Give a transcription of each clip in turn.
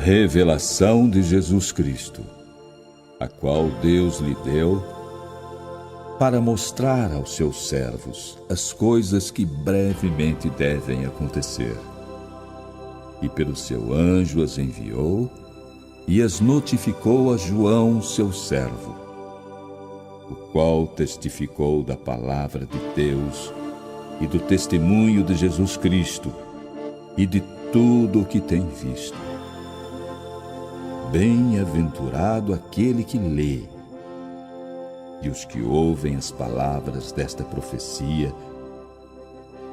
Revelação de Jesus Cristo, a qual Deus lhe deu para mostrar aos seus servos as coisas que brevemente devem acontecer. E pelo seu anjo as enviou e as notificou a João, seu servo, o qual testificou da palavra de Deus e do testemunho de Jesus Cristo e de tudo o que tem visto. Bem-aventurado aquele que lê e os que ouvem as palavras desta profecia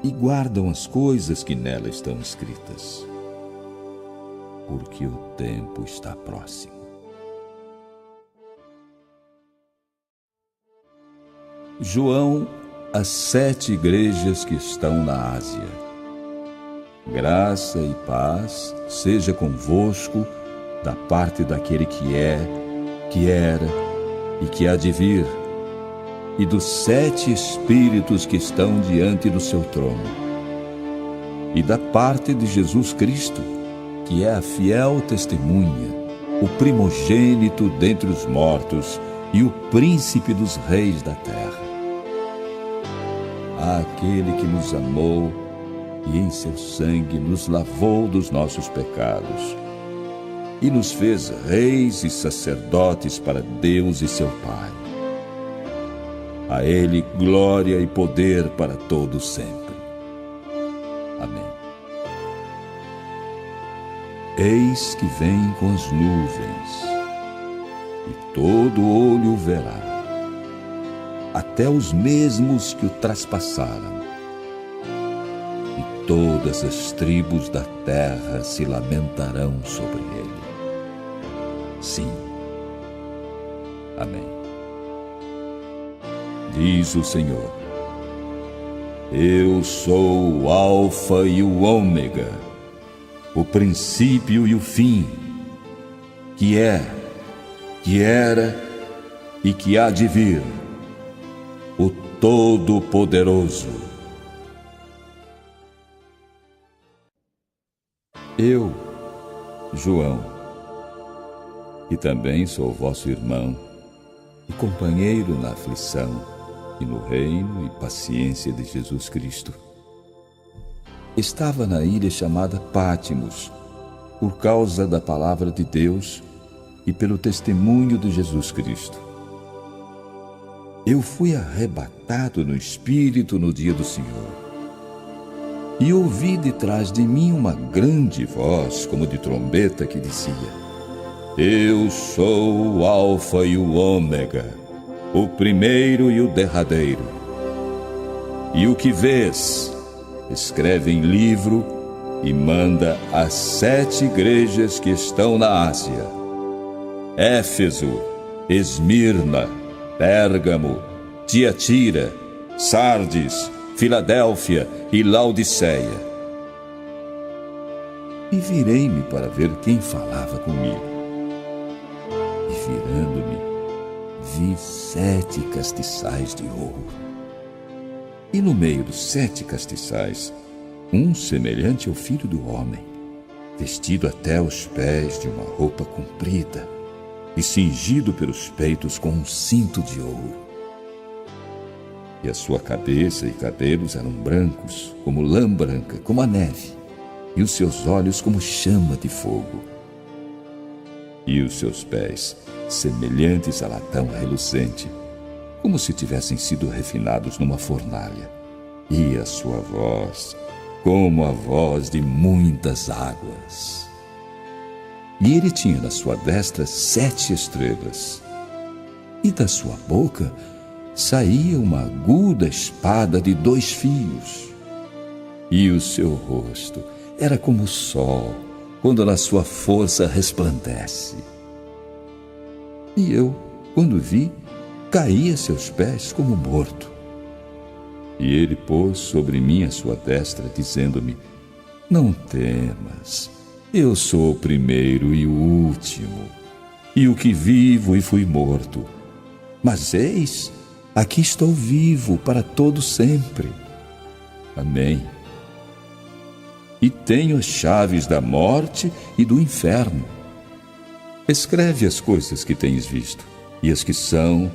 e guardam as coisas que nela estão escritas, porque o tempo está próximo. João, às 7 igrejas que estão na Ásia. Graça e paz seja convosco da parte daquele que é, que era e que há de vir, e dos 7 Espíritos que estão diante do seu trono, e da parte de Jesus Cristo, que é a fiel testemunha, o primogênito dentre os mortos e o príncipe dos reis da terra. Àquele que nos amou e em seu sangue nos lavou dos nossos pecados e nos fez reis e sacerdotes para Deus e seu Pai. A Ele glória e poder para todos sempre. Amém. Eis que vem com as nuvens, e todo olho o verá, até os mesmos que o traspassaram, e todas as tribos da terra se lamentarão sobre ele. Sim. Amém. Diz o Senhor: Eu sou o Alfa e o Ômega, o princípio e o fim, que é, que era e que há de vir, o Todo-Poderoso. Eu, João, que também sou vosso irmão e companheiro na aflição e no reino e paciência de Jesus Cristo, estava na ilha chamada Pátimos, por causa da palavra de Deus e pelo testemunho de Jesus Cristo. Eu fui arrebatado no Espírito no dia do Senhor, e ouvi de trás de mim uma grande voz, como de trombeta, que dizia: Eu sou o Alfa e o Ômega, o primeiro e o derradeiro. E o que vês, escreve em livro e manda às 7 igrejas que estão na Ásia: Éfeso, Esmirna, Pérgamo, Tiatira, Sardes, Filadélfia e Laodiceia. E virei-me para ver quem falava comigo. E virando-me, vi 7 castiçais de ouro. E no meio dos 7 castiçais, um semelhante ao Filho do Homem, vestido até os pés de uma roupa comprida e cingido pelos peitos com um cinto de ouro. E a sua cabeça e cabelos eram brancos, como lã branca, como a neve, e os seus olhos como chama de fogo. E os seus pés, semelhantes a latão reluzente, como se tivessem sido refinados numa fornalha. E a sua voz, como a voz de muitas águas. E ele tinha na sua destra 7 estrelas, e da sua boca saía uma aguda espada de 2 fios, e o seu rosto era como o sol, quando na sua força resplandece. E eu, quando vi, caí a seus pés como morto. E ele pôs sobre mim a sua destra, dizendo-me: Não temas, eu sou o primeiro e o último, e o que vivo e fui morto. Mas eis, aqui estou vivo para todo sempre. Amém. E tenho as chaves da morte e do inferno. Escreve as coisas que tens visto, e as que são,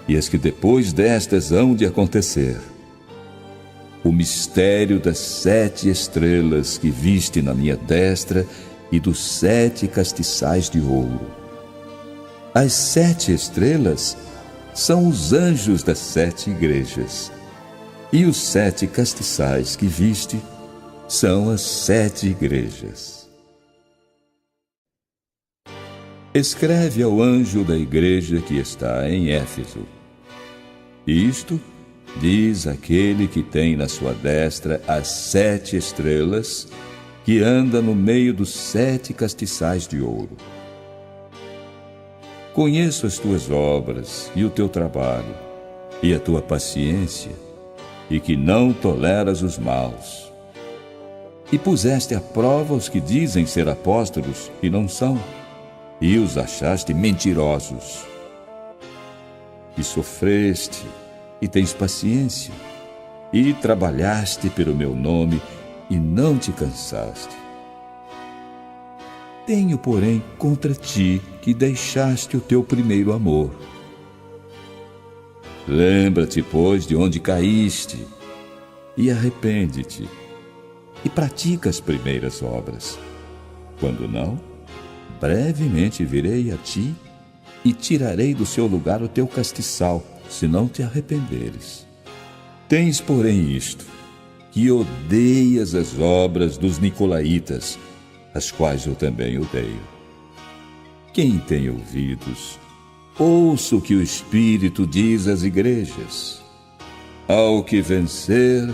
e as que depois destas hão de acontecer. O mistério das 7 estrelas que viste na minha destra e dos 7 castiçais de ouro. As 7 estrelas são os anjos das 7 igrejas, e os 7 castiçais que viste são as 7 igrejas. Escreve ao anjo da igreja que está em Éfeso: isto diz aquele que tem na sua destra as 7 estrelas, que anda no meio dos 7 castiçais de ouro. Conheço as tuas obras e o teu trabalho, e a tua paciência, e que não toleras os maus. E puseste à prova os que dizem ser apóstolos e não são, e os achaste mentirosos. E sofreste, e tens paciência, e trabalhaste pelo meu nome, e não te cansaste. Tenho, porém, contra ti que deixaste o teu primeiro amor. Lembra-te, pois, de onde caíste, e arrepende-te, e pratica as primeiras obras. Quando não, brevemente virei a ti e tirarei do seu lugar o teu castiçal, se não te arrependeres. Tens, porém, isto, que odeias as obras dos nicolaítas, as quais eu também odeio. Quem tem ouvidos, ouça o que o Espírito diz às igrejas. Ao que vencer,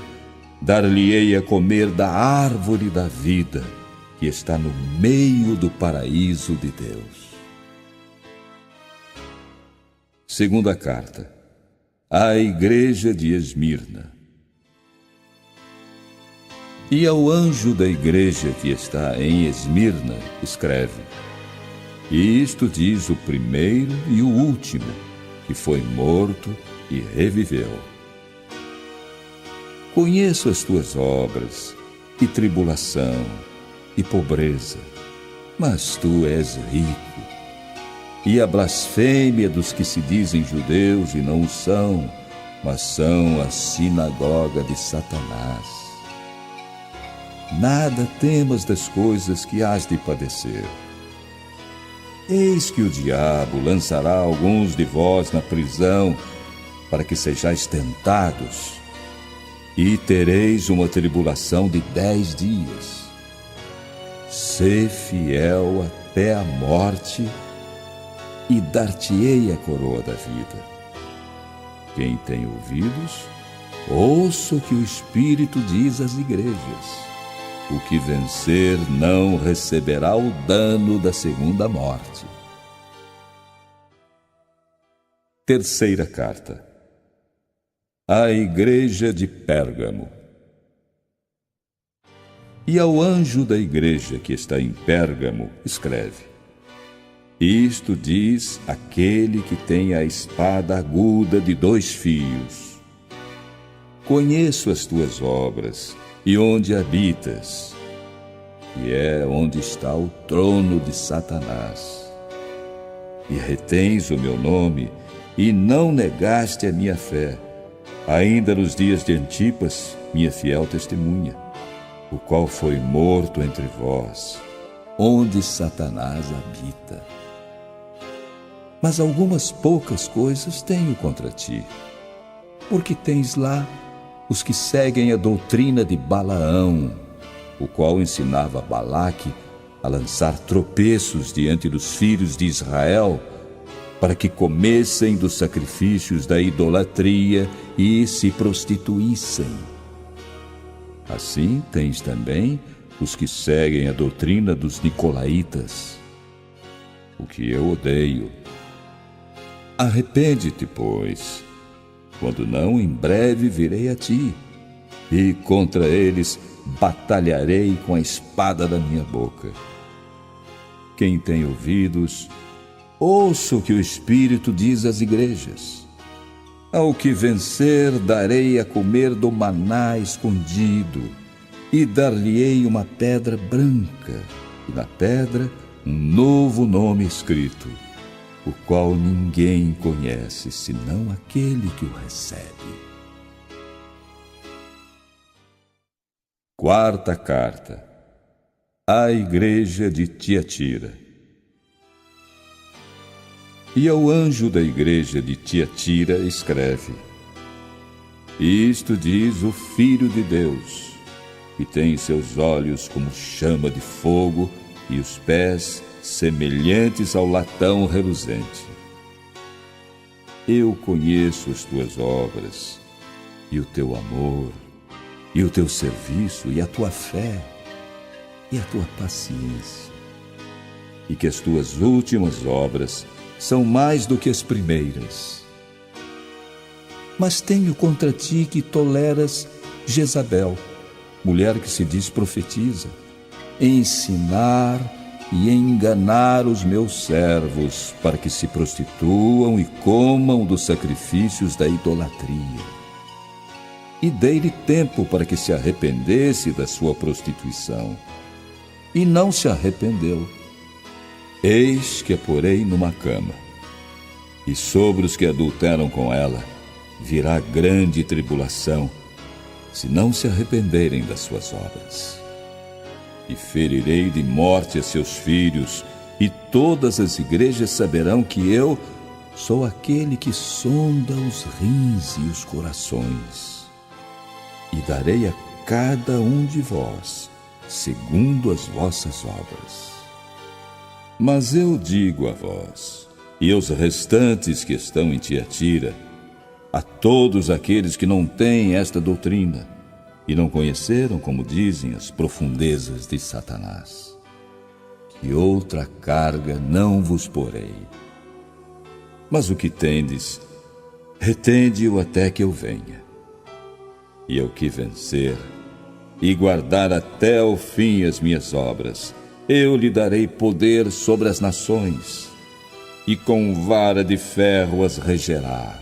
dar-lhe-ei a comer da árvore da vida, que está no meio do paraíso de Deus. Segunda carta à igreja de Esmirna. E ao anjo da igreja que está em Esmirna, escreve: isto diz o primeiro e o último, que foi morto e reviveu. Conheço as tuas obras, e tribulação, e pobreza, mas tu és rico. E a blasfêmia dos que se dizem judeus e não o são, mas são a sinagoga de Satanás. Nada temas das coisas que hás de padecer. Eis que o diabo lançará alguns de vós na prisão, para que sejais tentados, e tereis uma tribulação de 10 dias. Sê fiel até a morte, e dar-te-ei a coroa da vida. Quem tem ouvidos, ouça o que o Espírito diz às igrejas. O que vencer não receberá o dano da segunda morte. Terceira carta à igreja de Pérgamo. E ao anjo da igreja que está em Pérgamo, escreve: isto diz aquele que tem a espada aguda de 2 fios. Conheço as tuas obras e onde habitas, e é onde está o trono de Satanás. E retens o meu nome, e não negaste a minha fé, ainda nos dias de Antipas, minha fiel testemunha, o qual foi morto entre vós, onde Satanás habita. Mas algumas poucas coisas tenho contra ti, porque tens lá os que seguem a doutrina de Balaão, o qual ensinava Balaque a lançar tropeços diante dos filhos de Israel, para que comessem dos sacrifícios da idolatria e se prostituíssem. Assim tens também os que seguem a doutrina dos nicolaítas, o que eu odeio. Arrepende-te, pois, quando não, em breve virei a ti, e contra eles batalharei com a espada da minha boca. Quem tem ouvidos, ouça o que o Espírito diz às igrejas. Ao que vencer, darei a comer do maná escondido, e dar-lhe-ei uma pedra branca, e na pedra um novo nome escrito, o qual ninguém conhece senão aquele que o recebe. Quarta carta à Igreja de Tiatira. E ao anjo da igreja de Tiatira escreve: Isto diz o Filho de Deus, que tem seus olhos como chama de fogo e os pés semelhantes ao latão reluzente. Eu conheço as tuas obras, e o teu amor, e o teu serviço, e a tua fé, e a tua paciência, e que as tuas últimas obras são mais do que as primeiras. Mas tenho contra ti que toleras Jezabel, mulher que se diz profetiza, ensinar e enganar os meus servos para que se prostituam e comam dos sacrifícios da idolatria. E dei-lhe tempo para que se arrependesse da sua prostituição, e não se arrependeu. Eis que a porei numa cama, e sobre os que adulteram com ela virá grande tribulação, se não se arrependerem das suas obras. E ferirei de morte a seus filhos, e todas as igrejas saberão que eu sou aquele que sonda os rins e os corações. E darei a cada um de vós segundo as vossas obras. Mas eu digo a vós, e aos restantes que estão em Tiatira, a todos aqueles que não têm esta doutrina, e não conheceram, como dizem, as profundezas de Satanás, que outra carga não vos porei. Mas o que tendes, retende-o até que eu venha. E ao que vencer, e guardar até o fim as minhas obras, eu lhe darei poder sobre as nações, e com vara de ferro as regerá,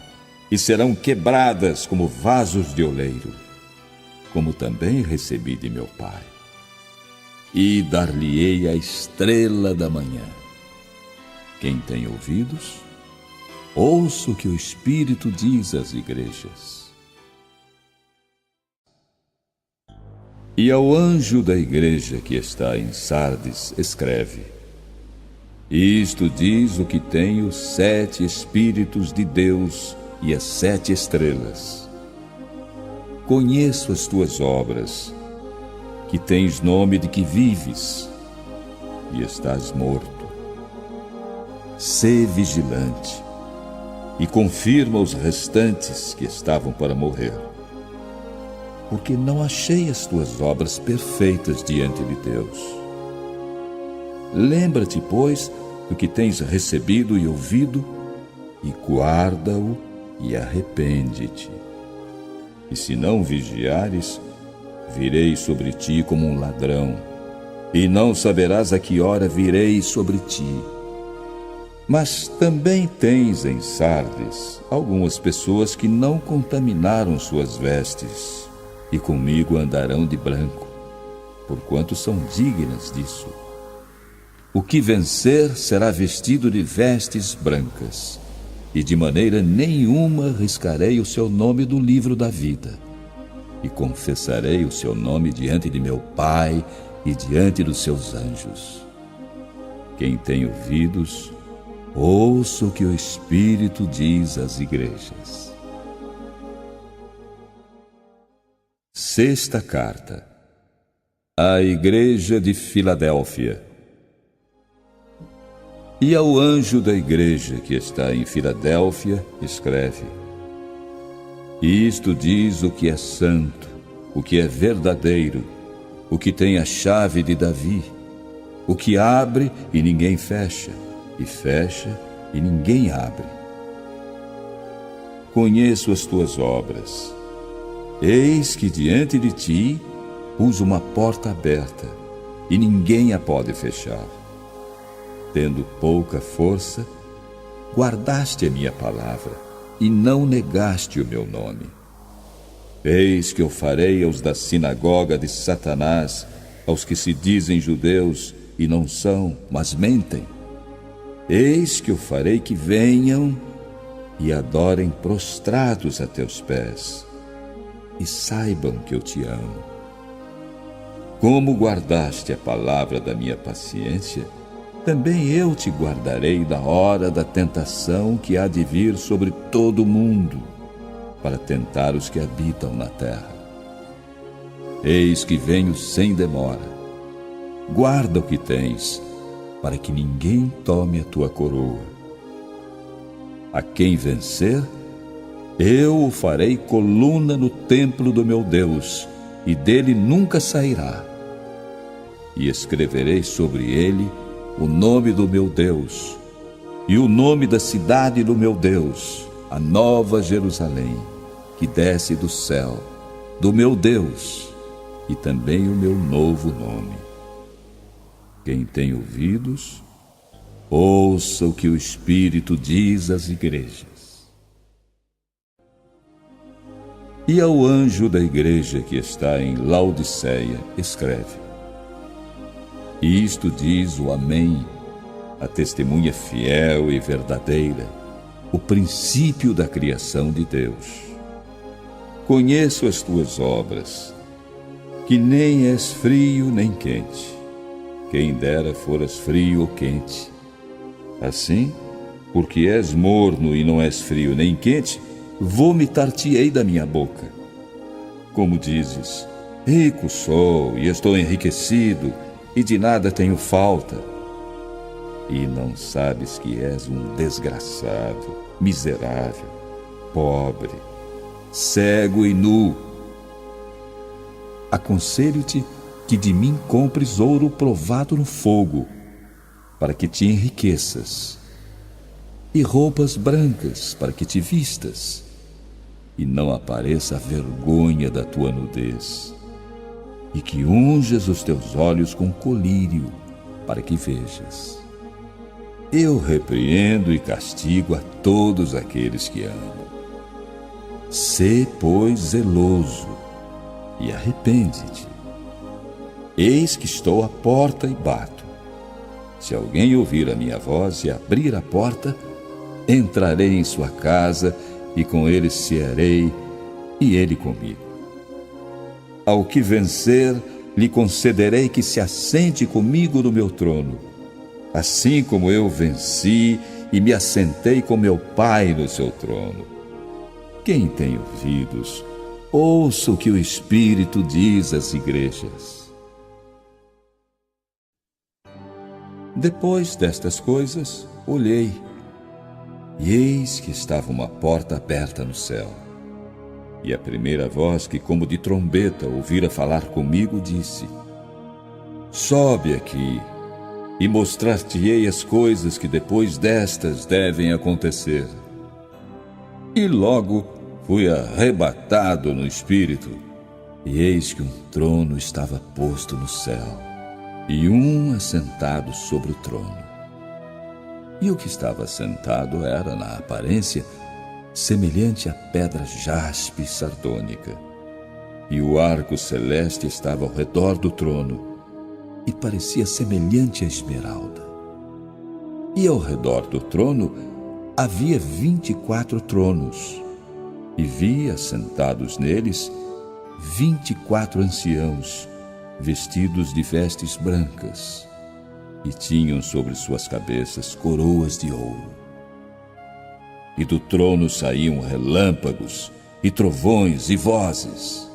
e serão quebradas como vasos de oleiro, como também recebi de meu Pai. E dar-lhe-ei a estrela da manhã. Quem tem ouvidos, ouça o que o Espírito diz às igrejas. E ao anjo da igreja que está em Sardes escreve: Isto diz o que tem os 7 Espíritos de Deus e as 7 estrelas. Conheço as tuas obras, que tens nome de que vives, e estás morto. Sê vigilante, e confirma os restantes que estavam para morrer, porque não achei as tuas obras perfeitas diante de Deus. Lembra-te, pois, do que tens recebido e ouvido, e guarda-o e arrepende-te. E se não vigiares, virei sobre ti como um ladrão, e não saberás a que hora virei sobre ti. Mas também tens em Sardes algumas pessoas que não contaminaram suas vestes, e comigo andarão de branco, porquanto são dignas disso. O que vencer será vestido de vestes brancas, e de maneira nenhuma riscarei o seu nome do livro da vida, e confessarei o seu nome diante de meu Pai e diante dos seus anjos. Quem tem ouvidos, ouça o que o Espírito diz às igrejas. Sexta carta à Igreja de Filadélfia. E ao anjo da igreja que está em Filadélfia escreve: Isto diz o que é santo, o que é verdadeiro, o que tem a chave de Davi, o que abre e ninguém fecha, e fecha e ninguém abre. Conheço as tuas obras. Eis que diante de ti pus uma porta aberta, e ninguém a pode fechar. Tendo pouca força, guardaste a minha palavra, e não negaste o meu nome. Eis que eu farei aos da sinagoga de Satanás, aos que se dizem judeus e não são, mas mentem. Eis que eu farei que venham e adorem prostrados a teus pés, e saibam que eu te amo. Como guardaste a palavra da minha paciência, também eu te guardarei da hora da tentação que há de vir sobre todo o mundo, para tentar os que habitam na terra. Eis que venho sem demora. Guarda o que tens, para que ninguém tome a tua coroa. A quem vencer, eu o farei coluna no templo do meu Deus, e dele nunca sairá. E escreverei sobre ele o nome do meu Deus, e o nome da cidade do meu Deus, a nova Jerusalém, que desce do céu, do meu Deus, e também o meu novo nome. Quem tem ouvidos, ouça o que o Espírito diz às igrejas. E ao anjo da igreja que está em Laodiceia, escreve: Isto diz o Amém, a testemunha fiel e verdadeira, o princípio da criação de Deus. Conheço as tuas obras, que nem és frio nem quente. Quem dera foras frio ou quente. Assim, porque és morno e não és frio nem quente, vomitar-te-ei da minha boca. Como dizes, rico sou e estou enriquecido, e de nada tenho falta. E não sabes que és um desgraçado, miserável, pobre, cego e nu. Aconselho-te que de mim compres ouro provado no fogo, para que te enriqueças, e roupas brancas para que te vistas, e não apareça a vergonha da tua nudez, e que unjas os teus olhos com colírio, para que vejas. Eu repreendo e castigo a todos aqueles que amo. Sê, pois, zeloso, e arrepende-te. Eis que estou à porta e bato. Se alguém ouvir a minha voz e abrir a porta, entrarei em sua casa, e com ele cearei, e ele comigo. Ao que vencer, lhe concederei que se assente comigo no meu trono, assim como eu venci e me assentei com meu Pai no seu trono. Quem tem ouvidos, ouça o que o Espírito diz às igrejas. Depois destas coisas, olhei, e eis que estava uma porta aberta no céu. E a primeira voz que, como de trombeta, ouvira falar comigo, disse: Sobe aqui, e mostrar-te-ei as coisas que depois destas devem acontecer. E logo fui arrebatado no Espírito, e eis que um trono estava posto no céu, e um assentado sobre o trono. E o que estava assentado era, na aparência, semelhante à pedra jaspe sardônica. E o arco celeste estava ao redor do trono, e parecia semelhante à esmeralda. E ao redor do trono havia 24 tronos, e vi assentados neles 24 anciãos, vestidos de vestes brancas, e tinham sobre suas cabeças coroas de ouro. E do trono saíam relâmpagos, e trovões e vozes.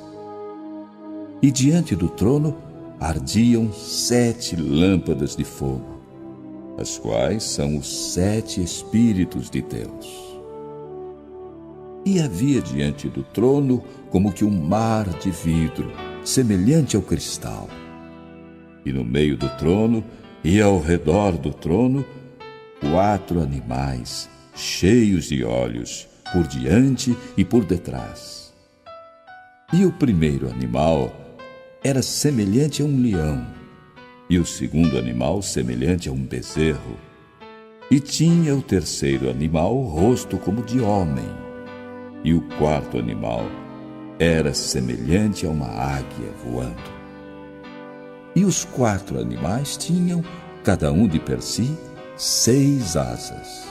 E diante do trono ardiam 7 lâmpadas de fogo, as quais são os 7 Espíritos de Deus. E havia diante do trono como que um mar de vidro, semelhante ao cristal. E no meio do trono e ao redor do trono, 4 animais, cheios de olhos, por diante e por detrás. E o primeiro animal era semelhante a um leão, e o segundo animal semelhante a um bezerro. E tinha o terceiro animal o rosto como de homem, e o quarto animal era semelhante a uma águia voando. E os 4 animais tinham, cada um de per si, 6 asas,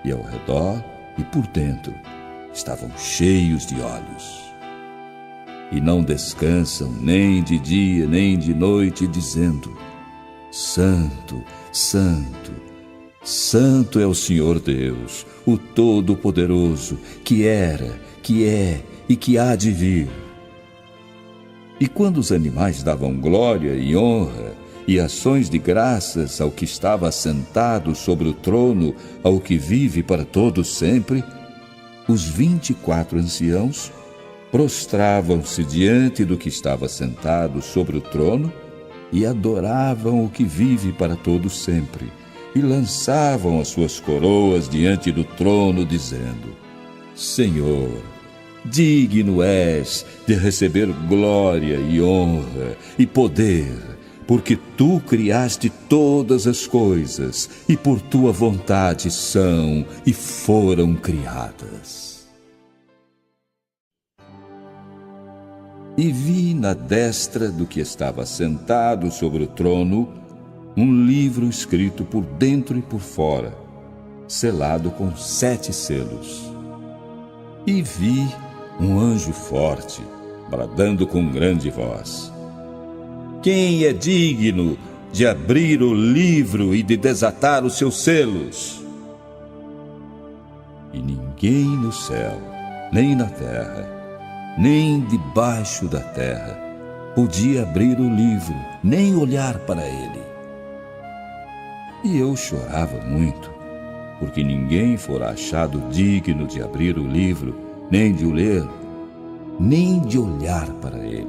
e ao redor e por dentro estavam cheios de olhos. E não descansam nem de dia nem de noite, dizendo: Santo, Santo, Santo é o Senhor Deus, o Todo-Poderoso, que era, que é e que há de vir. E quando os animais davam glória e honra e ações de graças ao que estava assentado sobre o trono, ao que vive para todo sempre, os 24 anciãos prostravam-se diante do que estava sentado sobre o trono e adoravam o que vive para todo sempre, e lançavam as suas coroas diante do trono, dizendo: Senhor, digno és de receber glória e honra e poder, porque tu criaste todas as coisas, e por tua vontade são e foram criadas. E vi na destra do que estava sentado sobre o trono um livro escrito por dentro e por fora, selado com 7 selos. E vi um anjo forte, bradando com grande voz: Quem é digno de abrir o livro e de desatar os seus selos? E ninguém no céu, nem na terra, nem debaixo da terra, podia abrir o livro, nem olhar para ele. E eu chorava muito, porque ninguém fora achado digno de abrir o livro, nem de o ler, nem de olhar para ele.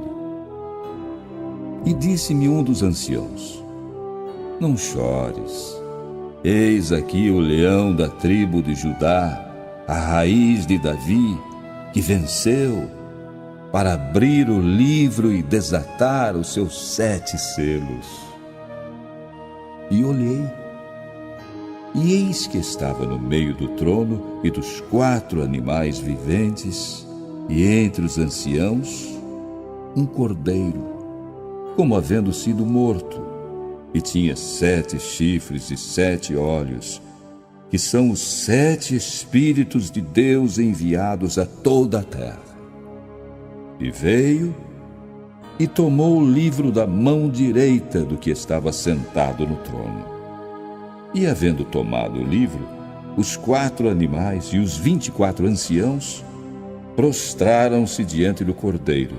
E disse-me um dos anciãos: Não chores, eis aqui o leão da tribo de Judá, a raiz de Davi, que venceu, para abrir o livro e desatar os seus 7 selos. E olhei, e eis que estava no meio do trono e dos 4 animais viventes, e entre os anciãos, um cordeiro, como havendo sido morto, e tinha 7 chifres e 7 olhos, que são os 7 Espíritos de Deus enviados a toda a terra. E veio e tomou o livro da mão direita do que estava sentado no trono. E havendo tomado o livro, os 4 animais e os 24 anciãos prostraram-se diante do cordeiro,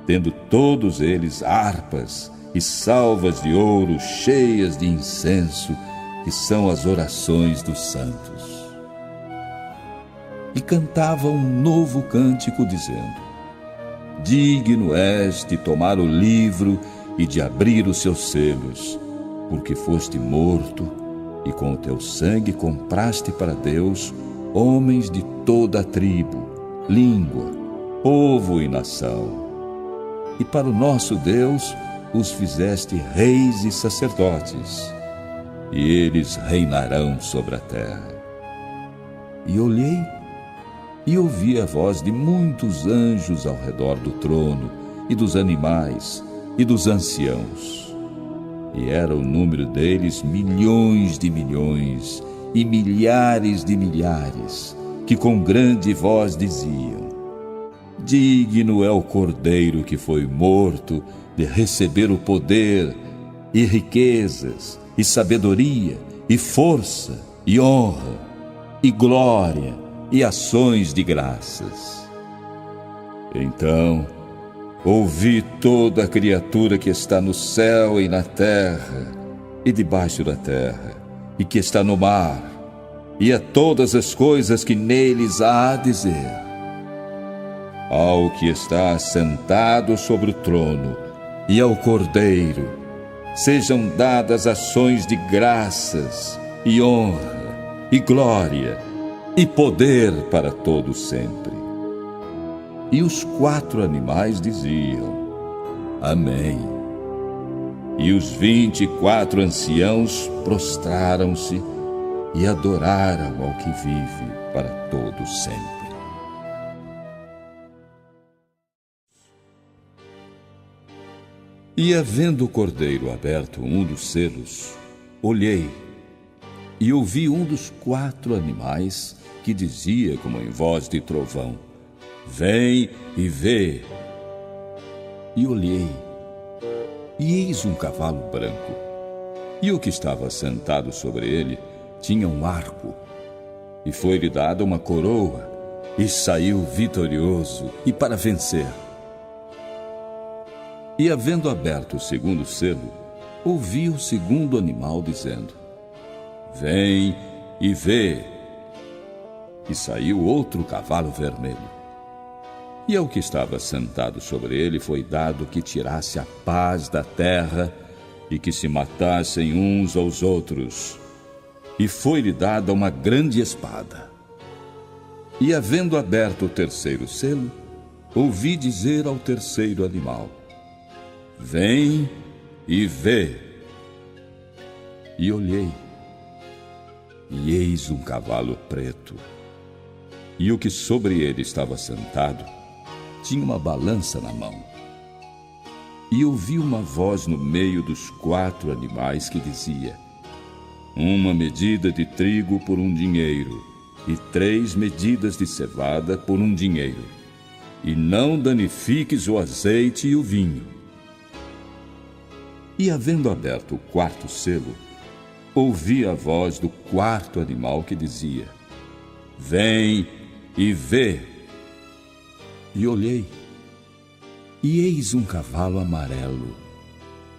tendo todos eles harpas e salvas de ouro cheias de incenso, que são as orações dos santos. E cantavam um novo cântico, dizendo: Digno és de tomar o livro e de abrir os seus selos, porque foste morto, e com o teu sangue compraste para Deus homens de toda a tribo, língua, povo e nação. E para o nosso Deus os fizeste reis e sacerdotes, e eles reinarão sobre a terra. E olhei, e ouvi a voz de muitos anjos ao redor do trono, e dos animais, e dos anciãos. E era o número deles milhões de milhões, e milhares de milhares, que com grande voz diziam: Digno é o Cordeiro que foi morto de receber o poder, e riquezas, e sabedoria, e força, e honra, e glória, e ações de graças. Então ouvi toda a criatura que está no céu e na terra, e debaixo da terra, e que está no mar, e a todas as coisas que neles há a dizer: Ao que está assentado sobre o trono e ao Cordeiro sejam dadas ações de graças, e honra, e glória, e poder para todo sempre. E os 4 animais diziam: Amém. E os 24 anciãos prostraram-se e adoraram ao que vive para todo sempre. E havendo o cordeiro aberto um dos selos, olhei e ouvi um dos 4 animais que dizia como em voz de trovão: Vem e vê. E olhei, e eis um cavalo branco, e o que estava sentado sobre ele tinha um arco, e foi-lhe dada uma coroa, e saiu vitorioso, e para vencer. E havendo aberto o segundo selo, ouvi o segundo animal dizendo: Vem e vê. E saiu outro cavalo vermelho. E ao que estava sentado sobre ele foi dado que tirasse a paz da terra e que se matassem uns aos outros. E foi-lhe dada uma grande espada. E havendo aberto o terceiro selo, ouvi dizer ao terceiro animal: Vem e vê. E olhei, e eis um cavalo preto, e o que sobre ele estava sentado tinha uma balança na mão. E ouvi uma voz no meio dos 4 animais que dizia: Uma medida de trigo por 1 dinheiro, e 3 medidas de cevada por 1 dinheiro, e não danifiques o azeite e o vinho. E havendo aberto o 4º selo, ouvi a voz do 4º animal que dizia: Vem e vê. E olhei, e eis um cavalo amarelo,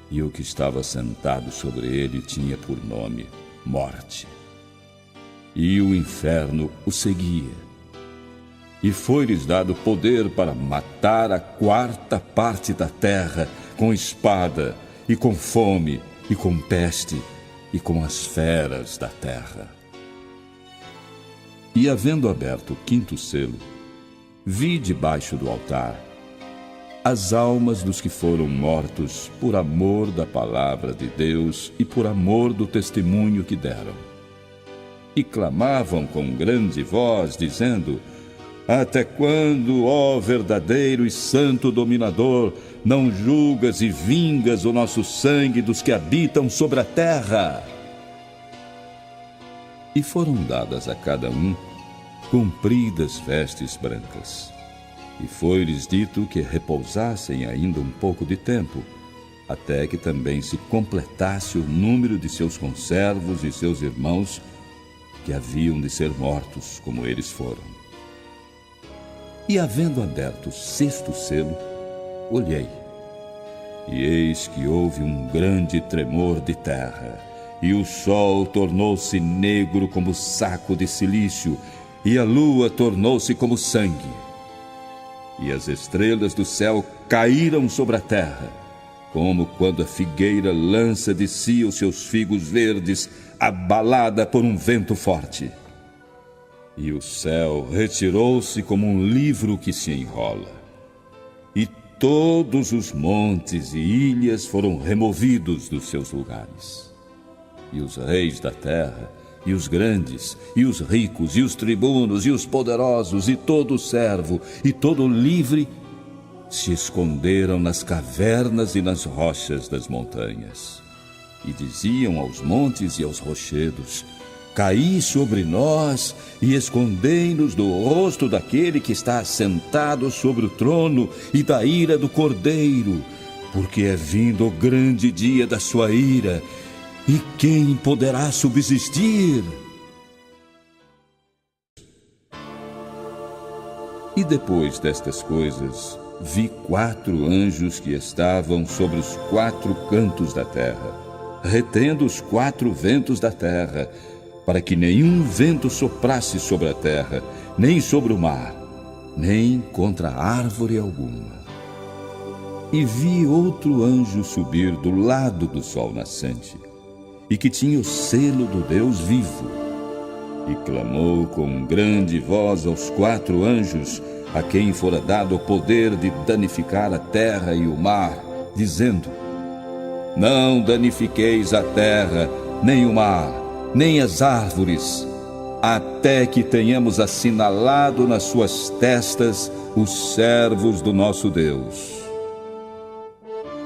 e o que estava sentado sobre ele tinha por nome Morte. E o inferno o seguia. E foi-lhes dado poder para matar a 4ª parte da terra com espada, e com fome, e com peste, e com as feras da terra. E havendo aberto o 5º selo, vi debaixo do altar as almas dos que foram mortos por amor da palavra de Deus e por amor do testemunho que deram. E clamavam com grande voz, dizendo: Até quando, ó verdadeiro e santo dominador, não julgas e vingas o nosso sangue dos que habitam sobre a terra? E foram dadas a cada um compridas vestes brancas. E foi-lhes dito que repousassem ainda um pouco de tempo, até que também se completasse o número de seus conservos e seus irmãos, que haviam de ser mortos, como eles foram. E havendo aberto o 6º selo, olhei, e eis que houve um grande tremor de terra, e o sol tornou-se negro como saco de cilício, e a lua tornou-se como sangue. E as estrelas do céu caíram sobre a terra, como quando a figueira lança de si os seus figos verdes, abalada por um vento forte. E o céu retirou-se como um livro que se enrola. E todos os montes e ilhas foram removidos dos seus lugares. E os reis da terra, e os grandes, e os ricos, e os tribunos, e os poderosos, e todo servo, e todo livre, se esconderam nas cavernas e nas rochas das montanhas. E diziam aos montes e aos rochedos: Caí sobre nós e escondei-nos do rosto daquele que está assentado sobre o trono e da ira do Cordeiro, porque é vindo o grande dia da sua ira, e quem poderá subsistir? E depois destas coisas, vi 4 anjos que estavam sobre os 4 cantos da terra, retendo os 4 ventos da terra, para que nenhum vento soprasse sobre a terra, nem sobre o mar, nem contra árvore alguma. E vi outro anjo subir do lado do sol nascente, e que tinha o selo do Deus vivo, e clamou com grande voz aos 4 anjos, a quem fora dado o poder de danificar a terra e o mar, dizendo: Não danifiqueis a terra, nem o mar, nem as árvores, até que tenhamos assinalado nas suas testas os servos do nosso Deus.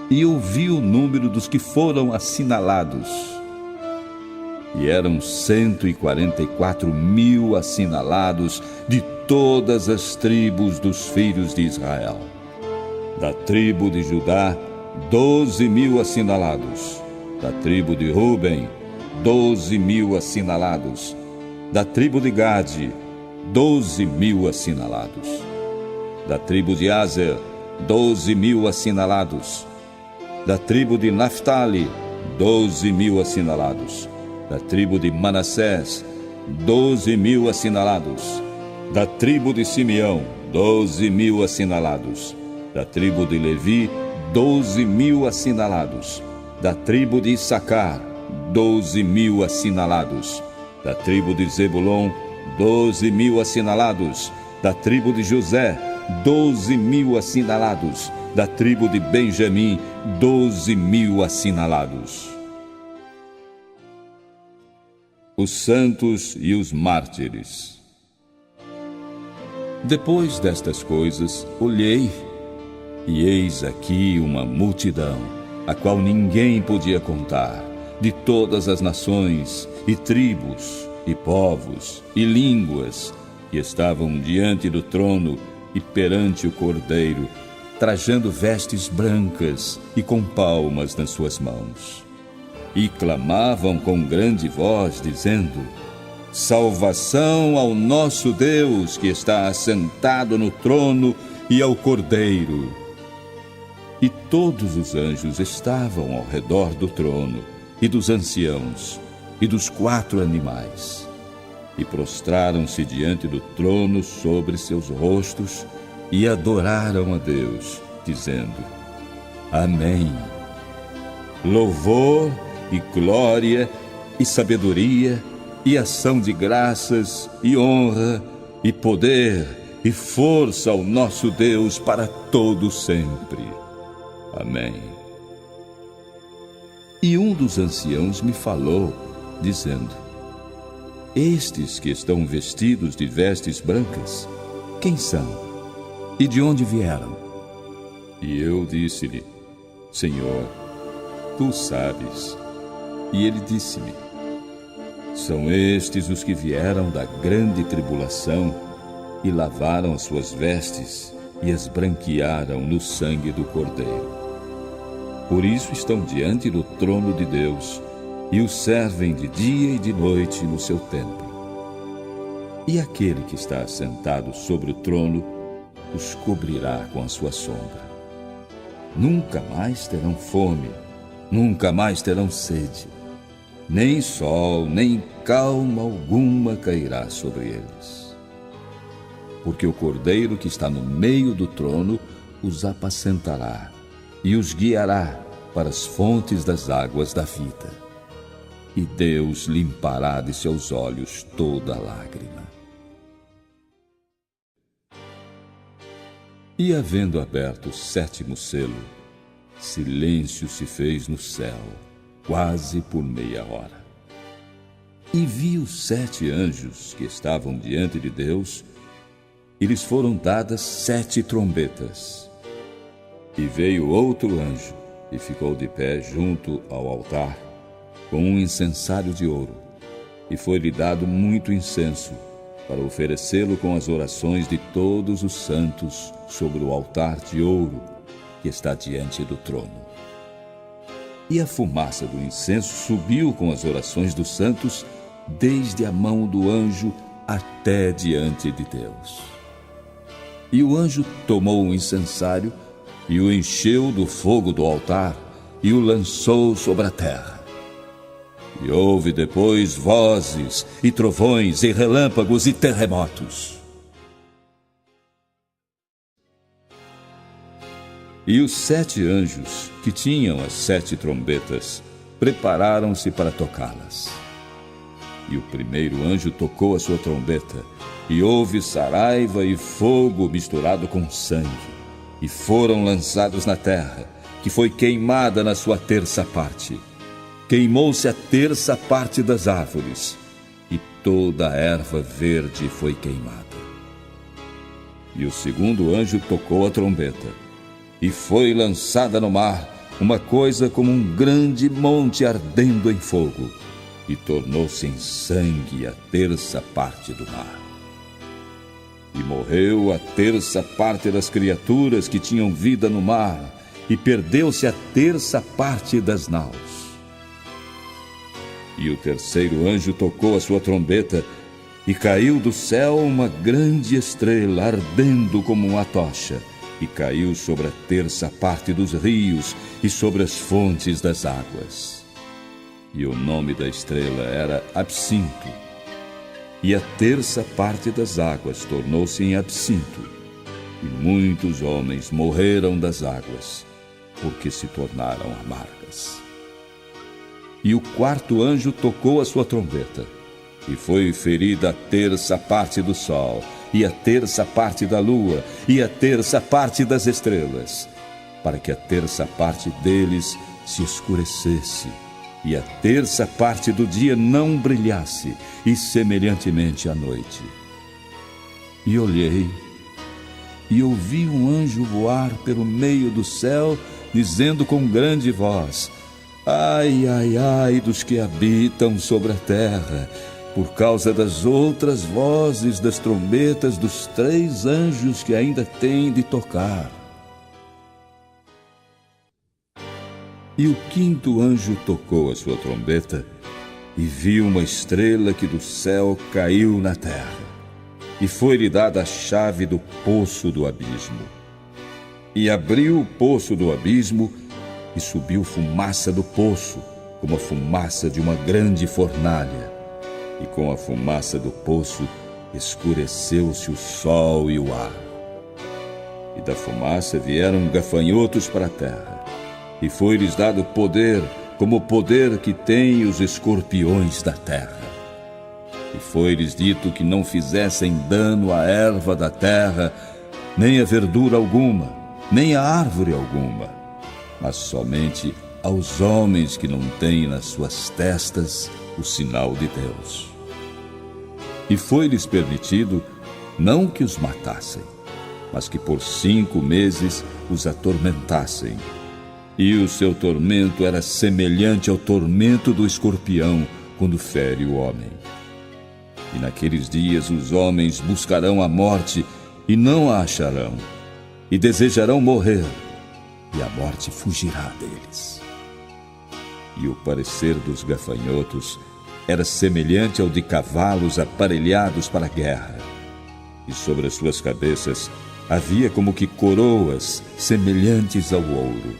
e ouvi o número dos que foram assinalados. E eram 144.000 assinalados de todas as tribos dos filhos de Israel. Da tribo de Judá, 12.000 assinalados. Da tribo de Ruben, 12.000 assinalados. Da tribo de Gade, 12.000 assinalados. Da tribo de Aser, 12.000 assinalados. Da tribo de Naphtali, 12.000 assinalados. Da tribo de Manassés, 12.000 assinalados. Da tribo de Simeão, 12.000 assinalados. Da tribo de Levi, 12.000 assinalados. Da tribo de Issacar, 12.000 assinalados. Da tribo de Zebulon, 12.000 assinalados. Da tribo de José, 12.000 assinalados. Da tribo de Benjamim, 12.000 assinalados. Os santos e os mártires. Depois destas coisas, olhei, e eis aqui uma multidão, a qual ninguém podia contar, de todas as nações, e tribos, e povos, e línguas, que estavam diante do trono e perante o Cordeiro, trajando vestes brancas e com palmas nas suas mãos. E clamavam com grande voz, dizendo: Salvação ao nosso Deus, que está assentado no trono, e ao Cordeiro. E todos os anjos estavam ao redor do trono, e dos anciãos, e dos 4 animais. E prostraram-se diante do trono sobre seus rostos, e adoraram a Deus, dizendo: Amém. Louvor e glória e sabedoria e ação de graças e honra e poder e força ao nosso Deus para todo sempre. Amém. E um dos anciãos me falou, dizendo: Estes que estão vestidos de vestes brancas, quem são? E de onde vieram? E eu disse-lhe: Senhor, tu sabes. E ele disse-me: São estes os que vieram da grande tribulação e lavaram as suas vestes e as branquearam no sangue do Cordeiro. Por isso estão diante do trono de Deus e o servem de dia e de noite no seu templo. E aquele que está assentado sobre o trono os cobrirá com a sua sombra. Nunca mais terão fome, nunca mais terão sede. Nem sol, nem calma alguma cairá sobre eles. Porque o Cordeiro que está no meio do trono os apacentará e os guiará para as fontes das águas da vida. E Deus limpará de seus olhos toda lágrima. E havendo aberto o 7º selo, silêncio se fez no céu, quase por meia hora. E vi os 7 anjos que estavam diante de Deus, e lhes foram dadas 7 trombetas. E veio outro anjo, e ficou de pé junto ao altar, com um incensário de ouro, e foi-lhe dado muito incenso, para oferecê-lo com as orações de todos os santos sobre o altar de ouro que está diante do trono. E a fumaça do incenso subiu com as orações dos santos, desde a mão do anjo até diante de Deus. E o anjo tomou o incensário e o encheu do fogo do altar e o lançou sobre a terra. E houve depois vozes e trovões e relâmpagos e terremotos. E os 7 anjos, que tinham as 7 trombetas, prepararam-se para tocá-las. E o primeiro anjo tocou a sua trombeta, e houve saraiva e fogo misturado com sangue, e foram lançados na terra, que foi queimada na sua 3ª parte. Queimou-se a 3ª parte das árvores, e toda a erva verde foi queimada. E o segundo anjo tocou a trombeta, e foi lançada no mar uma coisa como um grande monte ardendo em fogo, e tornou-se em sangue a terça parte do mar. E morreu a terça parte das criaturas que tinham vida no mar, e perdeu-se a terça parte das naus. E o terceiro anjo tocou a sua trombeta, e caiu do céu uma grande estrela, ardendo como uma tocha, e caiu sobre a terça parte dos rios e sobre as fontes das águas. E o nome da estrela era Absinto. E a terça parte das águas tornou-se em absinto, e muitos homens morreram das águas, porque se tornaram amargas. E o quarto anjo tocou a sua trombeta, e foi ferida a terça parte do sol, e a terça parte da lua, e a terça parte das estrelas, para que a terça parte deles se escurecesse, e a terça parte do dia não brilhasse, e semelhantemente à noite. E olhei, e ouvi um anjo voar pelo meio do céu, dizendo com grande voz: Ai, ai, ai dos que habitam sobre a terra, por causa das outras vozes das trombetas dos 3 anjos que ainda têm de tocar. E o quinto anjo tocou a sua trombeta, e viu uma estrela que do céu caiu na terra, e foi-lhe dada a chave do poço do abismo. E abriu o poço do abismo, e subiu fumaça do poço, como a fumaça de uma grande fornalha. E com a fumaça do poço escureceu-se o sol e o ar. E da fumaça vieram gafanhotos para a terra, e foi-lhes dado poder, como o poder que têm os escorpiões da terra. E foi-lhes dito que não fizessem dano à erva da terra, nem a verdura alguma, nem a árvore alguma, mas somente aos homens que não têm nas suas testas o sinal de Deus. E foi-lhes permitido não que os matassem, mas que por 5 meses os atormentassem. E o seu tormento era semelhante ao tormento do escorpião quando fere o homem. E naqueles dias os homens buscarão a morte e não a acharão, e desejarão morrer, e a morte fugirá deles. E o parecer dos gafanhotos era semelhante ao de cavalos aparelhados para a guerra, e sobre as suas cabeças havia como que coroas semelhantes ao ouro,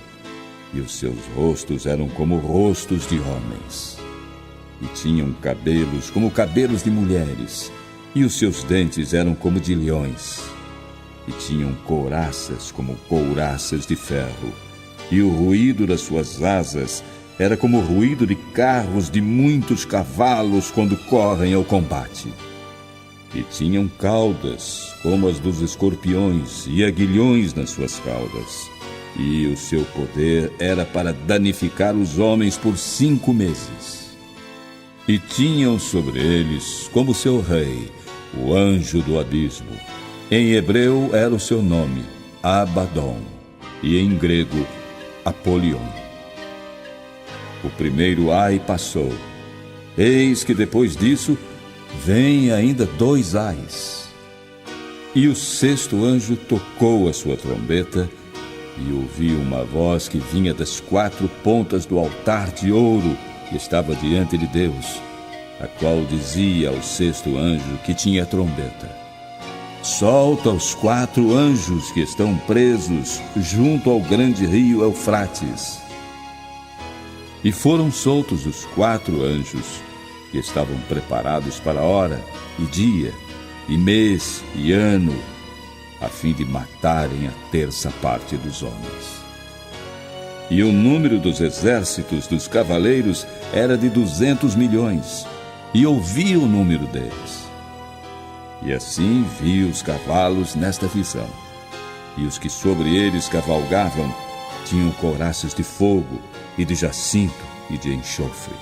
e os seus rostos eram como rostos de homens, e tinham cabelos como cabelos de mulheres, e os seus dentes eram como de leões, e tinham couraças como couraças de ferro, e o ruído das suas asas era como o ruído de carros de muitos cavalos quando correm ao combate. E tinham caudas como as dos escorpiões e aguilhões nas suas caudas. E o seu poder era para danificar os homens por 5 meses. E tinham sobre eles como seu rei o anjo do abismo. Em hebreu era o seu nome, Abaddon, e em grego, Apolion. O primeiro ai passou. Eis que depois disso vêm ainda 2 ais. E o 6º anjo tocou a sua trombeta, e ouviu uma voz que vinha das 4 pontas do altar de ouro que estava diante de Deus, a qual dizia ao 6º anjo que tinha a trombeta: Solta os 4 anjos que estão presos junto ao grande rio Eufrates. E foram soltos os 4 anjos que estavam preparados para hora e dia, e mês e ano, a fim de matarem a terça parte dos homens. E o número dos exércitos dos cavaleiros era de 200 milhões, e ouvi o número deles. E assim vi os cavalos nesta visão, e os que sobre eles cavalgavam tinham couraças de fogo, e de jacinto, e de enxofre.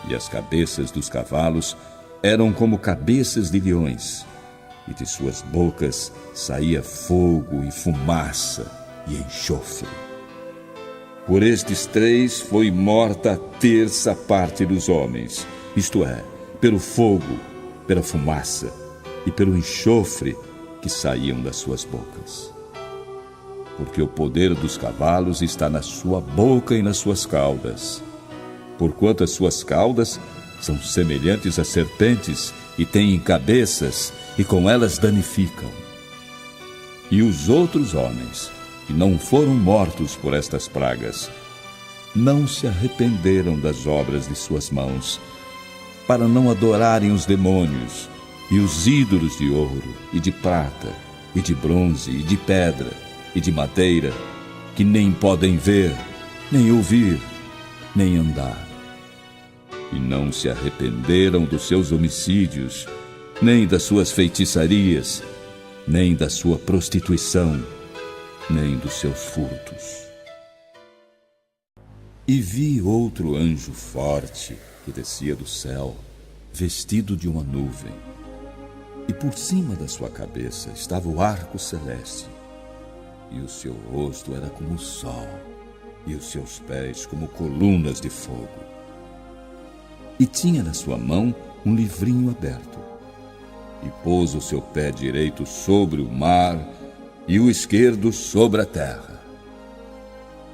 E as cabeças dos cavalos eram como cabeças de leões, e de suas bocas saía fogo e fumaça e enxofre. Por estes 3 foi morta a terça parte dos homens, isto é, pelo fogo, pela fumaça e pelo enxofre que saíam das suas bocas. Porque o poder dos cavalos está na sua boca e nas suas caudas. Porquanto as suas caudas são semelhantes a serpentes e têm cabeças, e com elas danificam. E os outros homens, que não foram mortos por estas pragas, não se arrependeram das obras de suas mãos, para não adorarem os demônios e os ídolos de ouro e de prata e de bronze e de pedra e de madeira, que nem podem ver, nem ouvir, nem andar. E não se arrependeram dos seus homicídios, nem das suas feitiçarias, nem da sua prostituição, nem dos seus furtos. E vi outro anjo forte que descia do céu, vestido de uma nuvem, e por cima da sua cabeça estava o arco celeste, e o seu rosto era como o sol, e os seus pés como colunas de fogo. E tinha na sua mão um livrinho aberto, e pôs o seu pé direito sobre o mar e o esquerdo sobre a terra.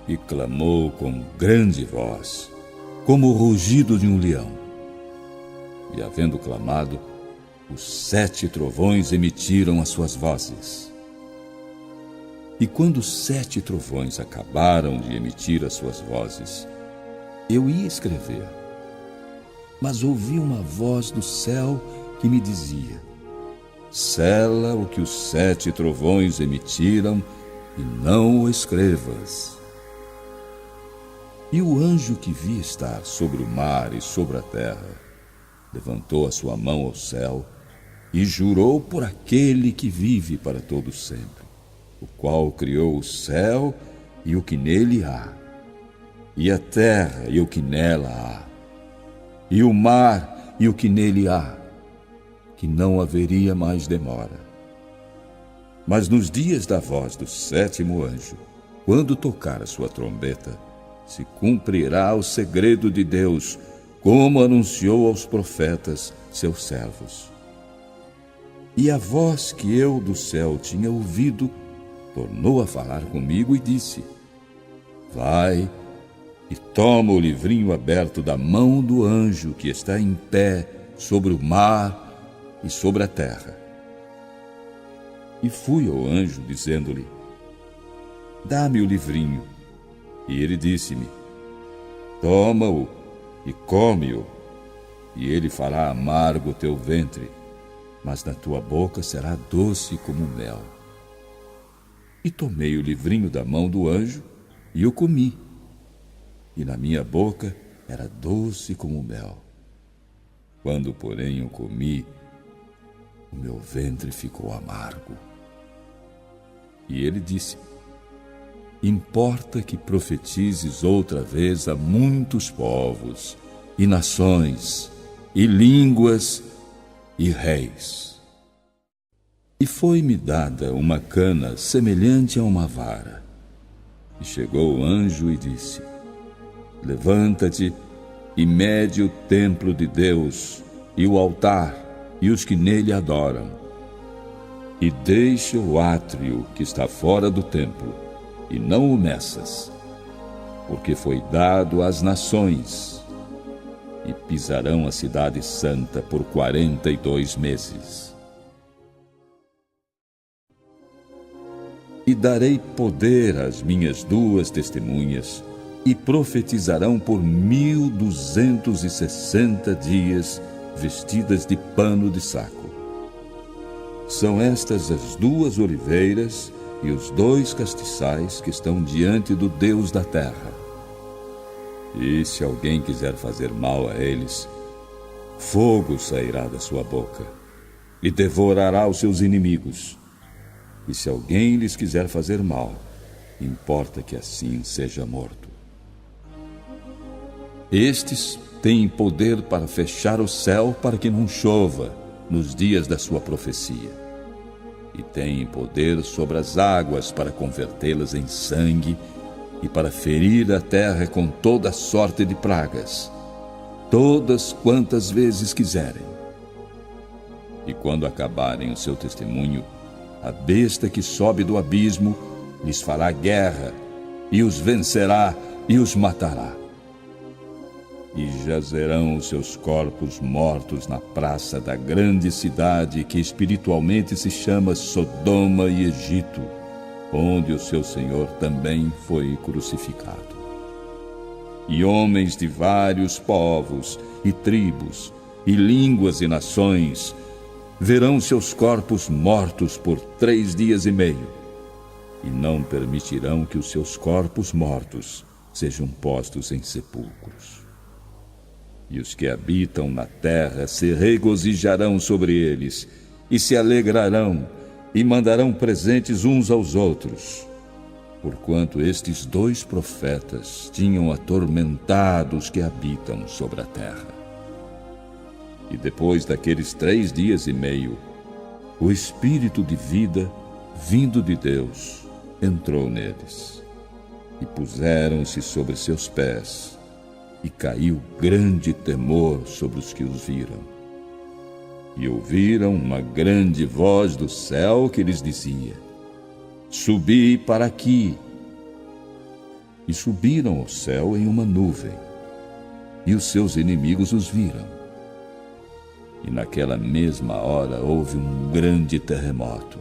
E clamou com grande voz, como o rugido de um leão. E havendo clamado, os 7 trovões emitiram as suas vozes. E quando os 7 trovões acabaram de emitir as suas vozes, eu ia escrever, mas ouvi uma voz do céu que me dizia: sela o que os 7 trovões emitiram e não o escrevas. E o anjo que vi estar sobre o mar e sobre a terra levantou a sua mão ao céu e jurou por aquele que vive para todo sempre, o qual criou o céu e o que nele há, e a terra e o que nela há, e o mar e o que nele há, que não haveria mais demora. Mas nos dias da voz do 7º anjo, quando tocar a sua trombeta, se cumprirá o segredo de Deus, como anunciou aos profetas, seus servos. E a voz que eu do céu tinha ouvido tornou a falar comigo e disse: vai e toma o livrinho aberto da mão do anjo que está em pé sobre o mar e sobre a terra. E fui ao anjo, dizendo-lhe: dá-me o livrinho. E ele disse-me: toma-o e come-o, e ele fará amargo o teu ventre, mas na tua boca será doce como mel. E tomei o livrinho da mão do anjo e o comi, e na minha boca era doce como mel. Quando, porém, o comi, o meu ventre ficou amargo. E ele disse: importa que profetizes outra vez a muitos povos, e nações, e línguas, e reis. E foi-me dada uma cana semelhante a uma vara. E chegou o anjo e disse: levanta-te e mede o templo de Deus, e o altar, e os que nele adoram. E deixa o átrio que está fora do templo, e não o meças, porque foi dado às nações, e pisarão a cidade santa por 42 meses. E darei poder às minhas 2 testemunhas, e profetizarão por 1260 dias, vestidas de pano de saco. São estas as 2 oliveiras e os 2 castiçais que estão diante do Deus da terra. E se alguém quiser fazer mal a eles, fogo sairá da sua boca e devorará os seus inimigos. E se alguém lhes quiser fazer mal, importa que assim seja morto. Estes têm poder para fechar o céu para que não chova nos dias da sua profecia, e têm poder sobre as águas para convertê-las em sangue, e para ferir a terra com toda sorte de pragas, todas quantas vezes quiserem. E quando acabarem o seu testemunho, a besta que sobe do abismo lhes fará guerra, e os vencerá e os matará. E jazerão os seus corpos mortos na praça da grande cidade que espiritualmente se chama Sodoma e Egito, onde o seu Senhor também foi crucificado. E homens de vários povos e tribos e línguas e nações verão seus corpos mortos por 3 dias e meio, e não permitirão que os seus corpos mortos sejam postos em sepulcros. E os que habitam na terra se regozijarão sobre eles, e se alegrarão, e mandarão presentes uns aos outros, porquanto estes 2 profetas tinham atormentado os que habitam sobre a terra. E depois daqueles 3 dias e meio, o Espírito de vida, vindo de Deus, entrou neles, e puseram-se sobre seus pés, e caiu grande temor sobre os que os viram. E ouviram uma grande voz do céu que lhes dizia: Subi para aqui. E subiram ao céu em uma nuvem, e os seus inimigos os viram. E naquela mesma hora houve um grande terremoto,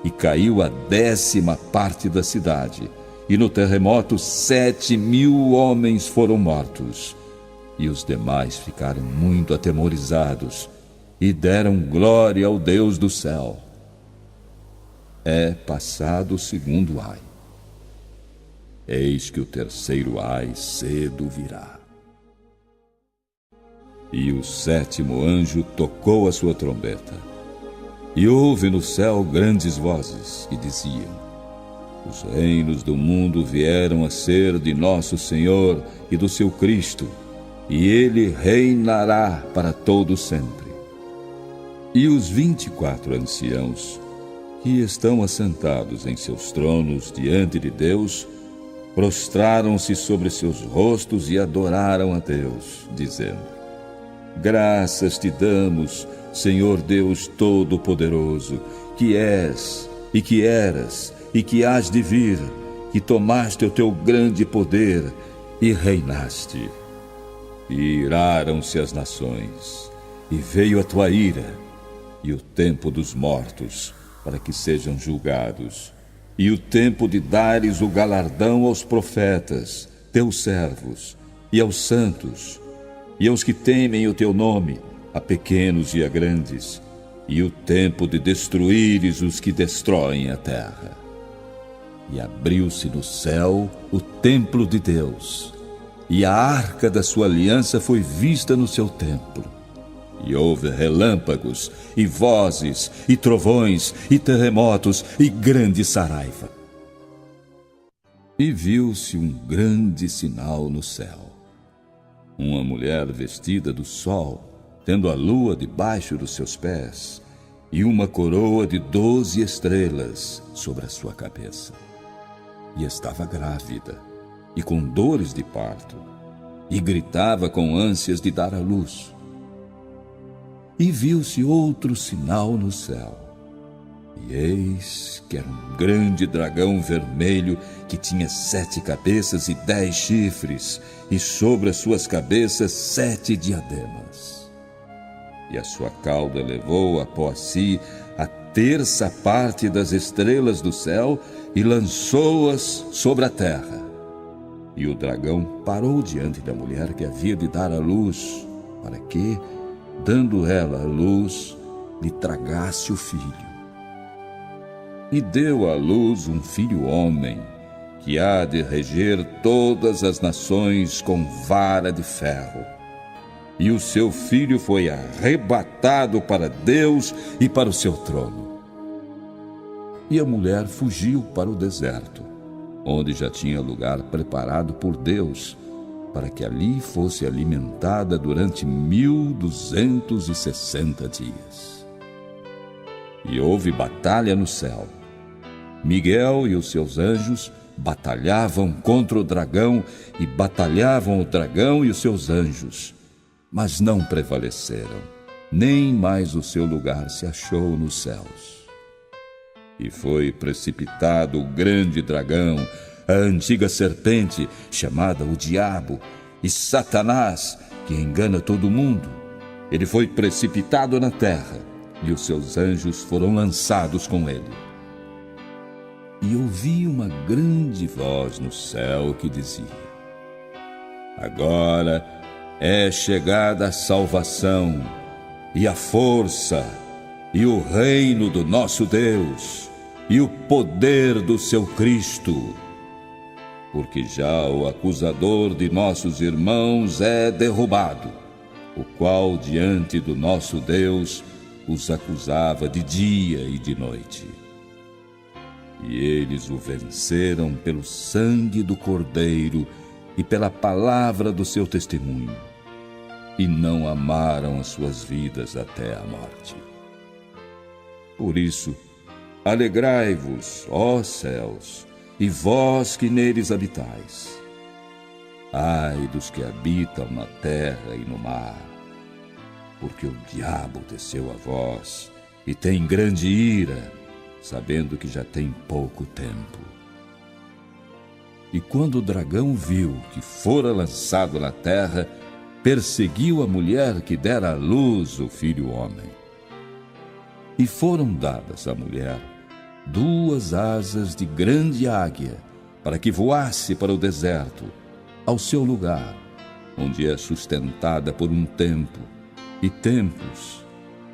e caiu a 10ª parte da cidade, e no terremoto 7.000 homens foram mortos, e os demais ficaram muito atemorizados, e deram glória ao Deus do céu. É passado o 2º ai. Eis que o 3º ai cedo virá. E o 7º anjo tocou a sua trombeta, e houve no céu grandes vozes que diziam: Os reinos do mundo vieram a ser de nosso Senhor e do seu Cristo, e ele reinará para todo sempre. E os 24 anciãos, que estão assentados em seus tronos diante de Deus, prostraram-se sobre seus rostos e adoraram a Deus, dizendo: Graças te damos, Senhor Deus Todo-Poderoso, que és, e que eras, e que hás de vir, que tomaste o teu grande poder e reinaste. E iraram-se as nações, e veio a tua ira, e o tempo dos mortos, para que sejam julgados, e o tempo de dares o galardão aos profetas, teus servos, e aos santos, e aos que temem o teu nome, a pequenos e a grandes, e o tempo de destruíres os que destroem a terra. E abriu-se no céu o templo de Deus, e a arca da sua aliança foi vista no seu templo. E houve relâmpagos, e vozes, e trovões, e terremotos, e grande saraiva. E viu-se um grande sinal no céu: uma mulher vestida do sol, tendo a lua debaixo dos seus pés, e uma coroa de 12 estrelas sobre a sua cabeça. E estava grávida, e com dores de parto, e gritava com ânsias de dar à luz. E viu-se outro sinal no céu, e eis que era um grande dragão vermelho que tinha 7 cabeças e 10 chifres, e sobre as suas cabeças 7 diademas. E a sua cauda levou após si a 1/3 parte das estrelas do céu e lançou-as sobre a terra. E o dragão parou diante da mulher que havia de dar à luz, para que, dando ela à luz, lhe tragasse o filho. E deu à luz um filho homem, que há de reger todas as nações com vara de ferro. E o seu filho foi arrebatado para Deus e para o seu trono. E a mulher fugiu para o deserto, onde já tinha lugar preparado por Deus, para que ali fosse alimentada durante 1260 dias. E houve batalha no céu. Miguel e os seus anjos batalhavam contra o dragão e batalhavam o dragão e os seus anjos, mas não prevaleceram, nem mais o seu lugar se achou nos céus. E foi precipitado o grande dragão, a antiga serpente, chamada o Diabo, e Satanás, que engana todo mundo. Ele foi precipitado na terra, e os seus anjos foram lançados com ele. E ouvi uma grande voz no céu que dizia: agora é chegada a salvação, e a força, e o reino do nosso Deus, e o poder do seu Cristo. Porque já o acusador de nossos irmãos é derrubado, o qual diante do nosso Deus os acusava de dia e de noite. E eles o venceram pelo sangue do Cordeiro e pela palavra do seu testemunho, e não amaram as suas vidas até a morte. Por isso, alegrai-vos, ó céus, e vós que neles habitais. Ai dos que habitam na terra e no mar, porque o diabo desceu a vós e tem grande ira, sabendo que já tem pouco tempo. E quando o dragão viu que fora lançado na terra, perseguiu a mulher que dera à luz o filho homem. E foram dadas à mulher 2 asas de grande águia, para que voasse para o deserto, ao seu lugar, onde é sustentada por um tempo, e tempos,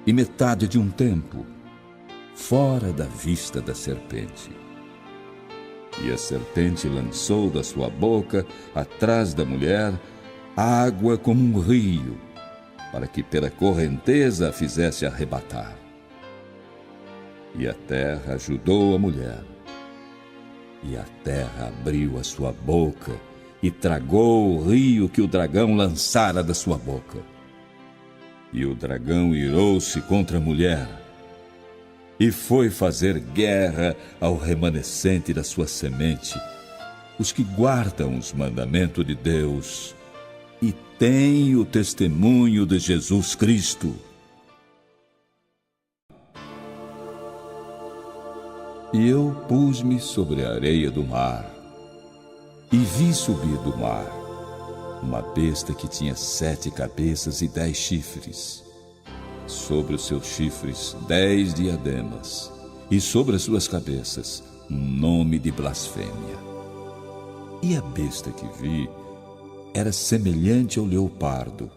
e metade de um tempo, fora da vista da serpente. E a serpente lançou da sua boca, atrás da mulher, água como um rio, para que pela correnteza a fizesse arrebatar. E a terra ajudou a mulher. E a terra abriu a sua boca e tragou o rio que o dragão lançara da sua boca. E o dragão irou-se contra a mulher e foi fazer guerra ao remanescente da sua semente, os que guardam os mandamentos de Deus e têm o testemunho de Jesus Cristo. E eu pus-me sobre a areia do mar, e vi subir do mar uma besta que tinha 7 cabeças e 10 chifres. Sobre os seus chifres 10 diademas, e sobre as suas cabeças um nome de blasfêmia. E a besta que vi era semelhante ao leopardo,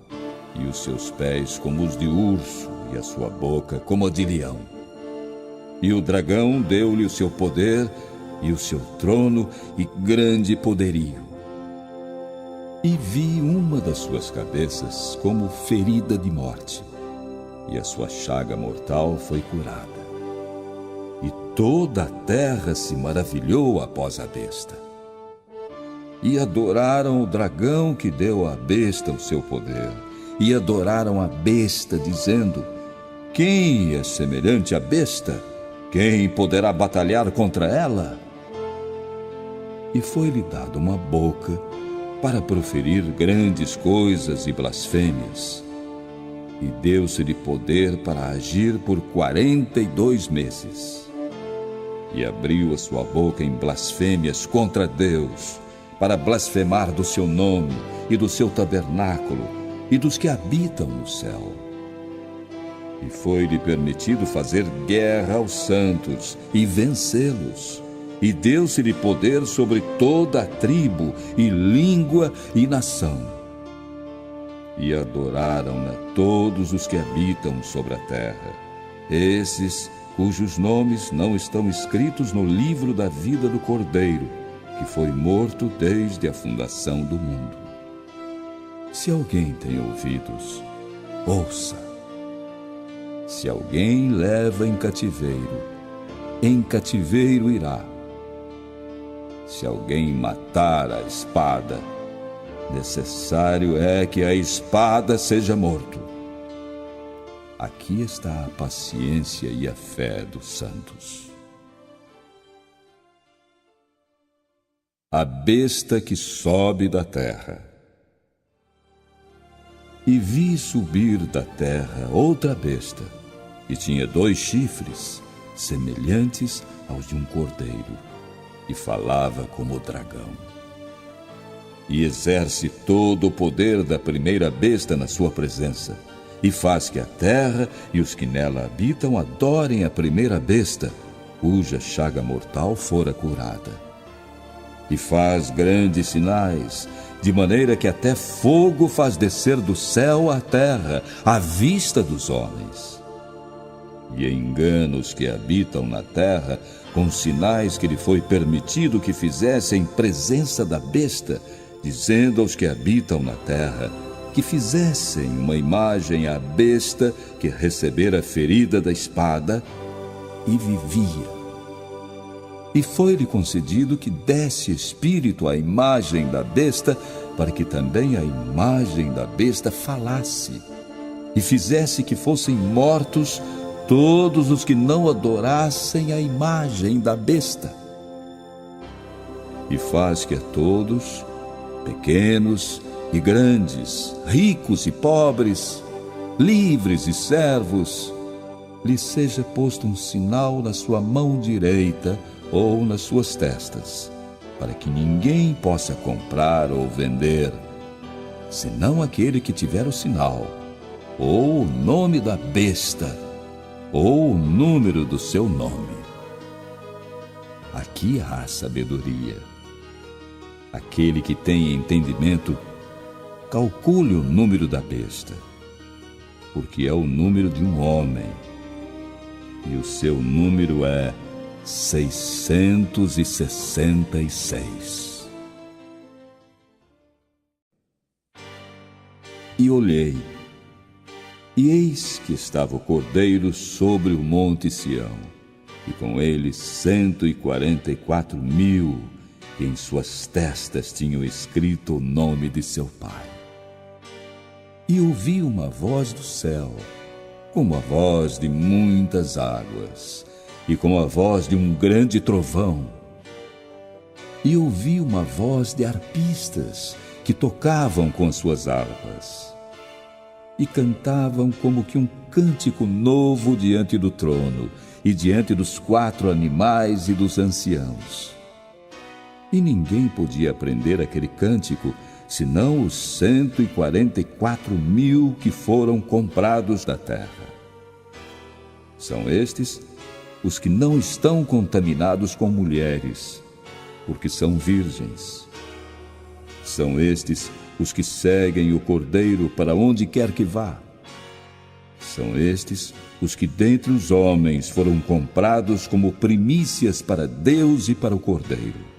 e os seus pés como os de urso, e a sua boca como a de leão. E o dragão deu-lhe o seu poder, e o seu trono, e grande poderio. E vi uma das suas cabeças como ferida de morte, e a sua chaga mortal foi curada. E toda a terra se maravilhou após a besta. E adoraram o dragão que deu à besta o seu poder, e adoraram a besta, dizendo: quem é semelhante à besta? Quem poderá batalhar contra ela? E foi-lhe dada uma boca para proferir grandes coisas e blasfêmias. E deu-se-lhe poder para agir por 42 meses. E abriu a sua boca em blasfêmias contra Deus, para blasfemar do seu nome e do seu tabernáculo e dos que habitam no céu. E foi-lhe permitido fazer guerra aos santos e vencê-los. E deu-se-lhe poder sobre toda a tribo, e língua e nação. E adoraram-na todos os que habitam sobre a terra, esses cujos nomes não estão escritos no livro da vida do Cordeiro, que foi morto desde a fundação do mundo. Se alguém tem ouvidos, ouça. Se alguém leva em cativeiro irá. Se alguém matar a espada, necessário é que a espada seja morto. Aqui está a paciência e a fé dos santos. A besta que sobe da terra. E vi subir da terra outra besta, que tinha 2 chifres, semelhantes aos de um cordeiro, e falava como o dragão. E exerce todo o poder da primeira besta na sua presença, e faz que a terra e os que nela habitam adorem a primeira besta, cuja chaga mortal fora curada. E faz grandes sinais, de maneira que até fogo faz descer do céu à terra, à vista dos homens. E engana os que habitam na terra, com sinais que lhe foi permitido que fizessem em presença da besta, dizendo aos que habitam na terra que fizessem uma imagem à besta que recebera a ferida da espada e vivia. E foi-lhe concedido que desse espírito à imagem da besta, para que também a imagem da besta falasse, e fizesse que fossem mortos todos os que não adorassem a imagem da besta. E faz que a todos, pequenos e grandes, ricos e pobres, livres e servos, lhe seja posto um sinal na sua mão direita ou nas suas testas, para que ninguém possa comprar ou vender, senão aquele que tiver o sinal, ou o nome da besta, ou o número do seu nome. Aqui há sabedoria. Aquele que tem entendimento, calcule o número da besta, porque é o número de um homem, e o seu número é 666. E olhei, e eis que estava o Cordeiro sobre o monte Sião, e com ele 144.000, que em suas testas tinham escrito o nome de seu Pai. E ouvi uma voz do céu, como a voz de muitas águas, e como a voz de um grande trovão. E ouvi uma voz de arpistas, que tocavam com as suas harpas, e cantavam como que um cântico novo diante do trono, e diante dos 4 animais e dos anciãos. E ninguém podia aprender aquele cântico, senão os 144.000 que foram comprados da terra. São estes os que não estão contaminados com mulheres, porque são virgens. São estes os que seguem o Cordeiro para onde quer que vá. São estes os que dentre os homens foram comprados como primícias para Deus e para o Cordeiro.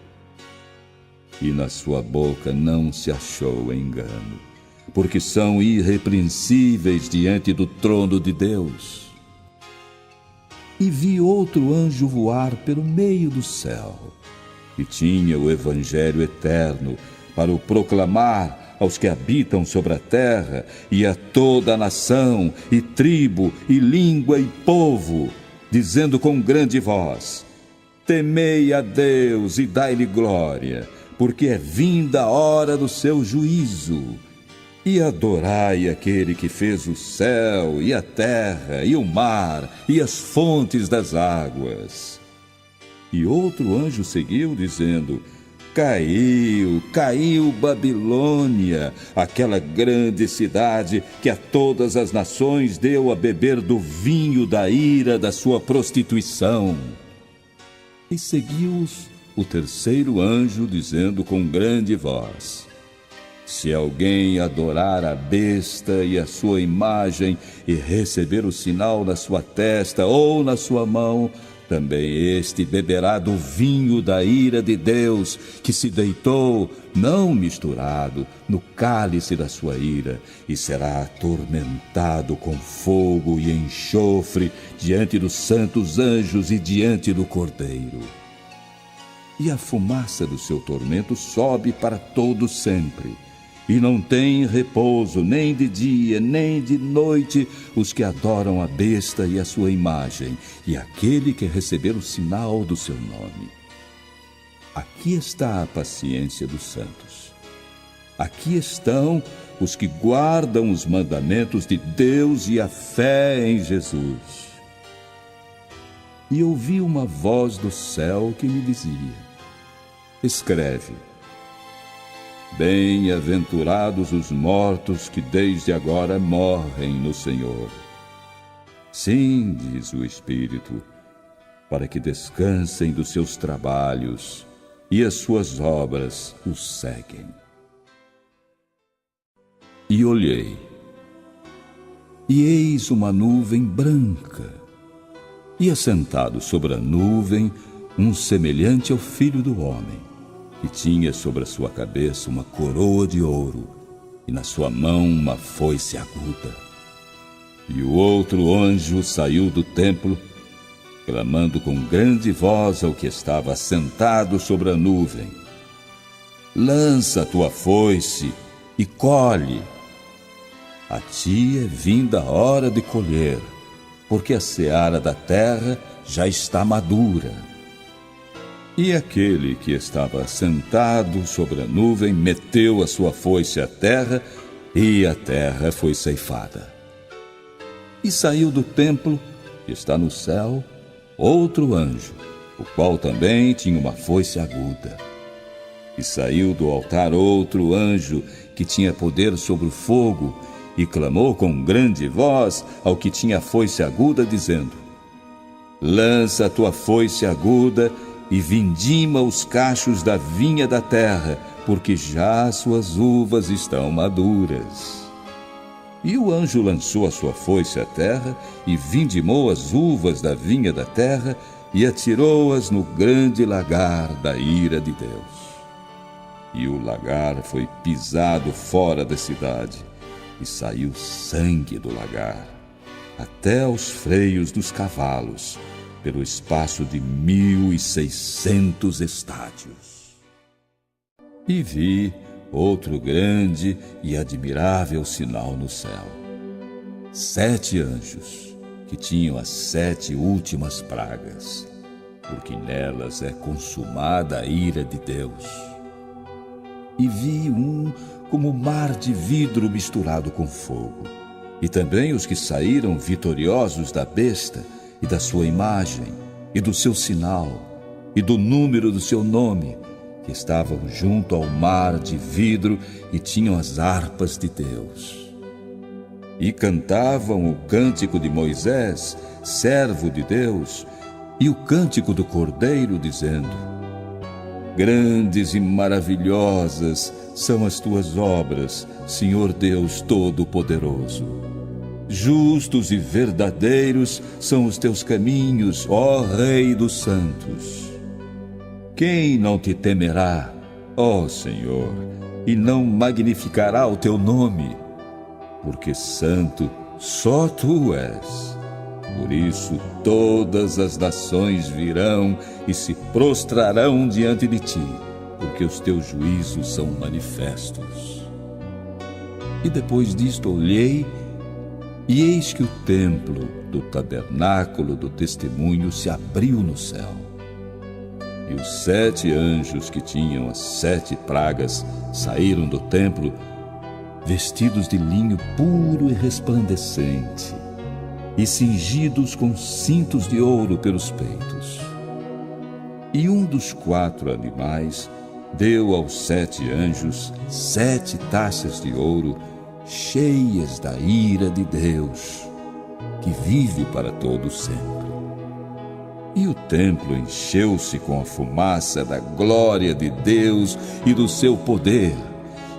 E na sua boca não se achou engano, porque são irrepreensíveis diante do trono de Deus. E vi outro anjo voar pelo meio do céu, e tinha o evangelho eterno para o proclamar aos que habitam sobre a terra, e a toda a nação, e tribo, e língua, e povo, dizendo com grande voz: temei a Deus e dai-lhe glória, porque é vinda a hora do seu juízo. E adorai aquele que fez o céu, e a terra, e o mar, e as fontes das águas. E outro anjo seguiu, dizendo: caiu, caiu Babilônia, aquela grande cidade que a todas as nações deu a beber do vinho da ira da sua prostituição. E seguiu-os o terceiro anjo, dizendo com grande voz: se alguém adorar a besta e a sua imagem, e receber o sinal na sua testa ou na sua mão, também este beberá do vinho da ira de Deus, que se deitou, não misturado, no cálice da sua ira, e será atormentado com fogo e enxofre diante dos santos anjos e diante do Cordeiro. E a fumaça do seu tormento sobe para todo sempre, e não tem repouso nem de dia nem de noite os que adoram a besta e a sua imagem, e aquele que receber o sinal do seu nome. aqui está a paciência dos santos. Aqui estão os que guardam os mandamentos de Deus e a fé em Jesus. E ouvi uma voz do céu que me dizia: escreve: bem-aventurados os mortos que desde agora morrem no Senhor. Sim, diz o Espírito, para que descansem dos seus trabalhos, e as suas obras os seguem. E olhei, e eis uma nuvem branca, e assentado sobre a nuvem, um semelhante ao Filho do Homem, que tinha sobre a sua cabeça uma coroa de ouro, e na sua mão uma foice aguda. E o outro anjo saiu do templo, clamando com grande voz ao que estava assentado sobre a nuvem: lança a tua foice e colhe. A ti é vinda a hora de colher, porque a seara da terra já está madura. E aquele que estava sentado sobre a nuvem meteu a sua foice à terra, e a terra foi ceifada. E saiu do templo, que está no céu, outro anjo, o qual também tinha uma foice aguda. E saiu do altar outro anjo, que tinha poder sobre o fogo, e clamou com grande voz ao que tinha a foice aguda, dizendo: lança a tua foice aguda e vindima os cachos da vinha da terra, porque já as suas uvas estão maduras. E o anjo lançou a sua foice à terra, e vindimou as uvas da vinha da terra, e atirou-as no grande lagar da ira de Deus. E o lagar foi pisado fora da cidade, e saiu sangue do lagar, até aos freios dos cavalos, pelo espaço de 1.600 estádios. E vi outro grande e admirável sinal no céu: 7 anjos, que tinham as 7 últimas pragas, porque nelas é consumada a ira de Deus. E vi um como mar de vidro misturado com fogo, e também os que saíram vitoriosos da besta, e da sua imagem, e do seu sinal, e do número do seu nome, que estavam junto ao mar de vidro e tinham as harpas de Deus. E cantavam o cântico de Moisés, servo de Deus, e o cântico do Cordeiro, dizendo: grandes e maravilhosas são as tuas obras, Senhor Deus Todo-Poderoso. Justos e verdadeiros são os teus caminhos, ó Rei dos santos. Quem não te temerá, ó Senhor, e não magnificará o teu nome? Porque santo só tu és. Por isso todas as nações virão e se prostrarão diante de ti, porque os teus juízos são manifestos. E depois disto olhei, e eis que o templo do tabernáculo do testemunho se abriu no céu. E os 7 anjos que tinham as 7 pragas saíram do templo, vestidos de linho puro e resplandecente, e cingidos com cintos de ouro pelos peitos. E um dos 4 animais deu aos 7 anjos 7 taças de ouro, cheias da ira de Deus, que vive para todo sempre. E o templo encheu-se com a fumaça da glória de Deus e do seu poder,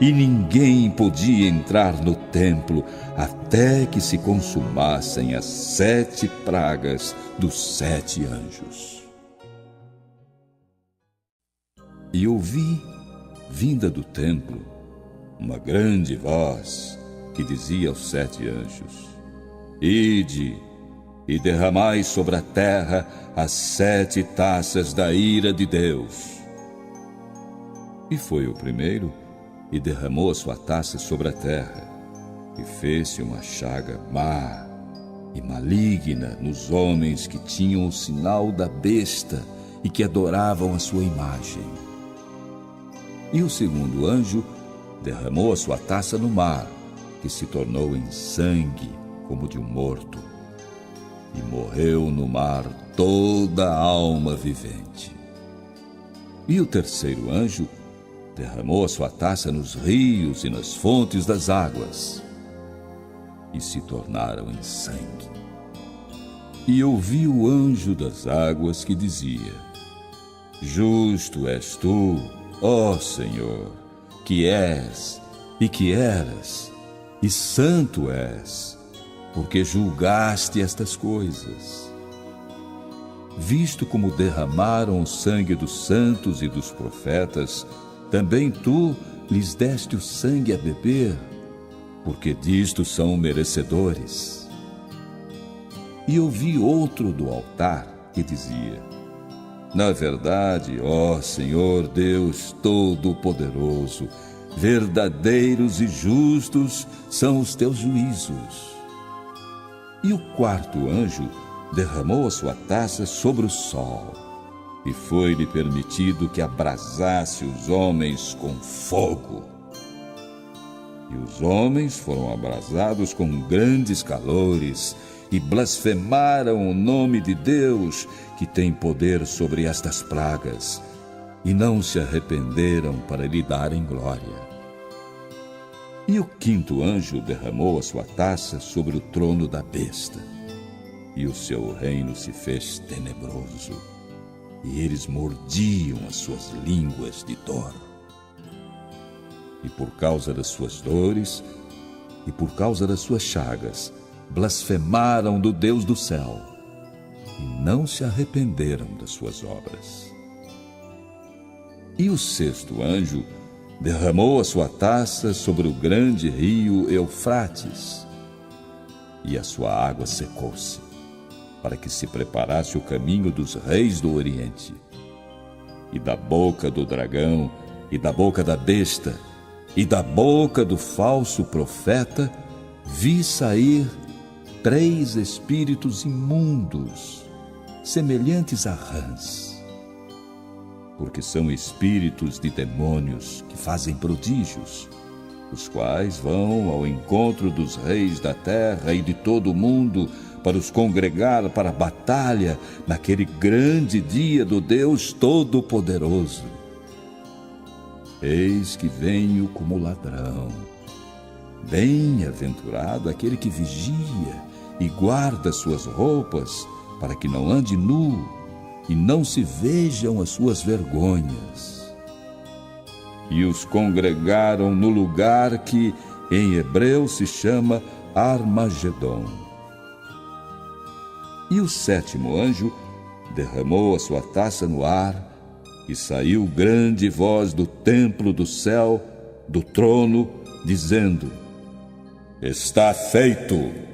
e ninguém podia entrar no templo até que se consumassem as 7 pragas dos 7 anjos. E ouvi, vinda do templo, uma grande voz que dizia aos 7 anjos: ide e derramai sobre a terra as 7 taças da ira de Deus. E foi o primeiro e derramou a sua taça sobre a terra, e fez-se uma chaga má e maligna nos homens que tinham o sinal da besta e que adoravam a sua imagem. E o segundo anjo derramou a sua taça no mar, que se tornou em sangue, como de um morto. E morreu no mar toda a alma vivente. E o terceiro anjo derramou a sua taça nos rios e nas fontes das águas, e se tornaram em sangue. E ouvi o anjo das águas que dizia: Justo és tu, ó Senhor, que és e que eras, e santo és, porque julgaste estas coisas. Visto como derramaram o sangue dos santos e dos profetas, também tu lhes deste o sangue a beber, porque disto são merecedores. E ouvi outro do altar que dizia: Na verdade, ó Senhor Deus Todo-Poderoso, verdadeiros e justos são os teus juízos. E o quarto anjo derramou a sua taça sobre o sol, e foi-lhe permitido que abrasasse os homens com fogo. E os homens foram abrasados com grandes calores, e blasfemaram o nome de Deus, que tem poder sobre estas pragas, e não se arrependeram para lhe darem glória. E o quinto anjo derramou a sua taça sobre o trono da besta, e o seu reino se fez tenebroso, e eles mordiam as suas línguas de dor. E por causa das suas dores, e por causa das suas chagas, blasfemaram do Deus do céu, e não se arrependeram das suas obras. E o sexto anjo derramou a sua taça sobre o grande rio Eufrates, e a sua água secou-se, para que se preparasse o caminho dos reis do Oriente. E da boca do dragão, e da boca da besta, e da boca do falso profeta, vi sair 3 espíritos imundos, semelhantes a rãs, porque são espíritos de demônios que fazem prodígios, os quais vão ao encontro dos reis da terra e de todo o mundo para os congregar para a batalha naquele grande dia do Deus Todo-Poderoso. Eis que venho como ladrão. Bem-aventurado aquele que vigia e guarda suas roupas, para que não ande nu e não se vejam as suas vergonhas. E os congregaram no lugar que em hebreu se chama Armagedon. E o sétimo anjo derramou a sua taça no ar, e saiu grande voz do templo do céu, do trono, dizendo: Está feito!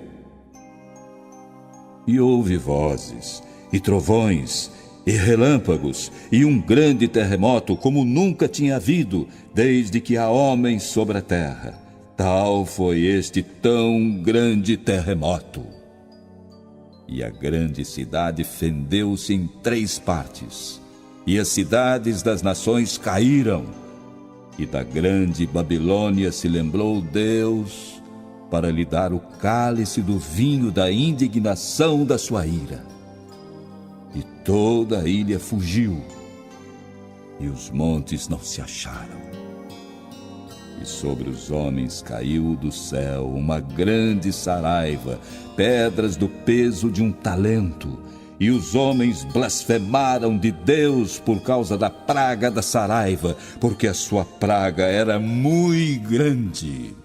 E houve vozes, e trovões, e relâmpagos, e um grande terremoto, como nunca tinha havido, desde que há homens sobre a terra. Tal foi este tão grande terremoto. E a grande cidade fendeu-se em 3 partes, e as cidades das nações caíram. E da grande Babilônia se lembrou Deus para lhe dar o cálice do vinho da indignação da sua ira. E toda a ilha fugiu, e os montes não se acharam. E sobre os homens caiu do céu uma grande saraiva, pedras do peso de um talento, e os homens blasfemaram de Deus por causa da praga da saraiva, porque a sua praga era muito grande.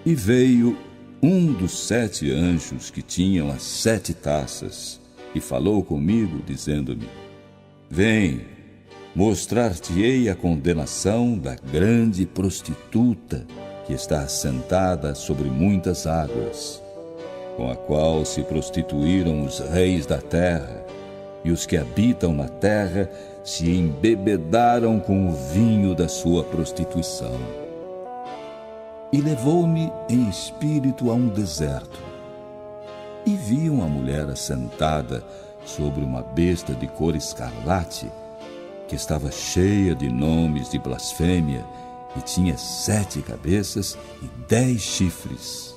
E veio um dos 7 anjos que tinham as 7 taças, e falou comigo, dizendo-me: Vem, mostrar-te-ei a condenação da grande prostituta, que está assentada sobre muitas águas, com a qual se prostituíram os reis da terra, e os que habitam na terra se embebedaram com o vinho da sua prostituição. E levou-me em espírito a um deserto, e vi uma mulher assentada sobre uma besta de cor escarlate, que estava cheia de nomes de blasfêmia e tinha 7 cabeças e 10 chifres.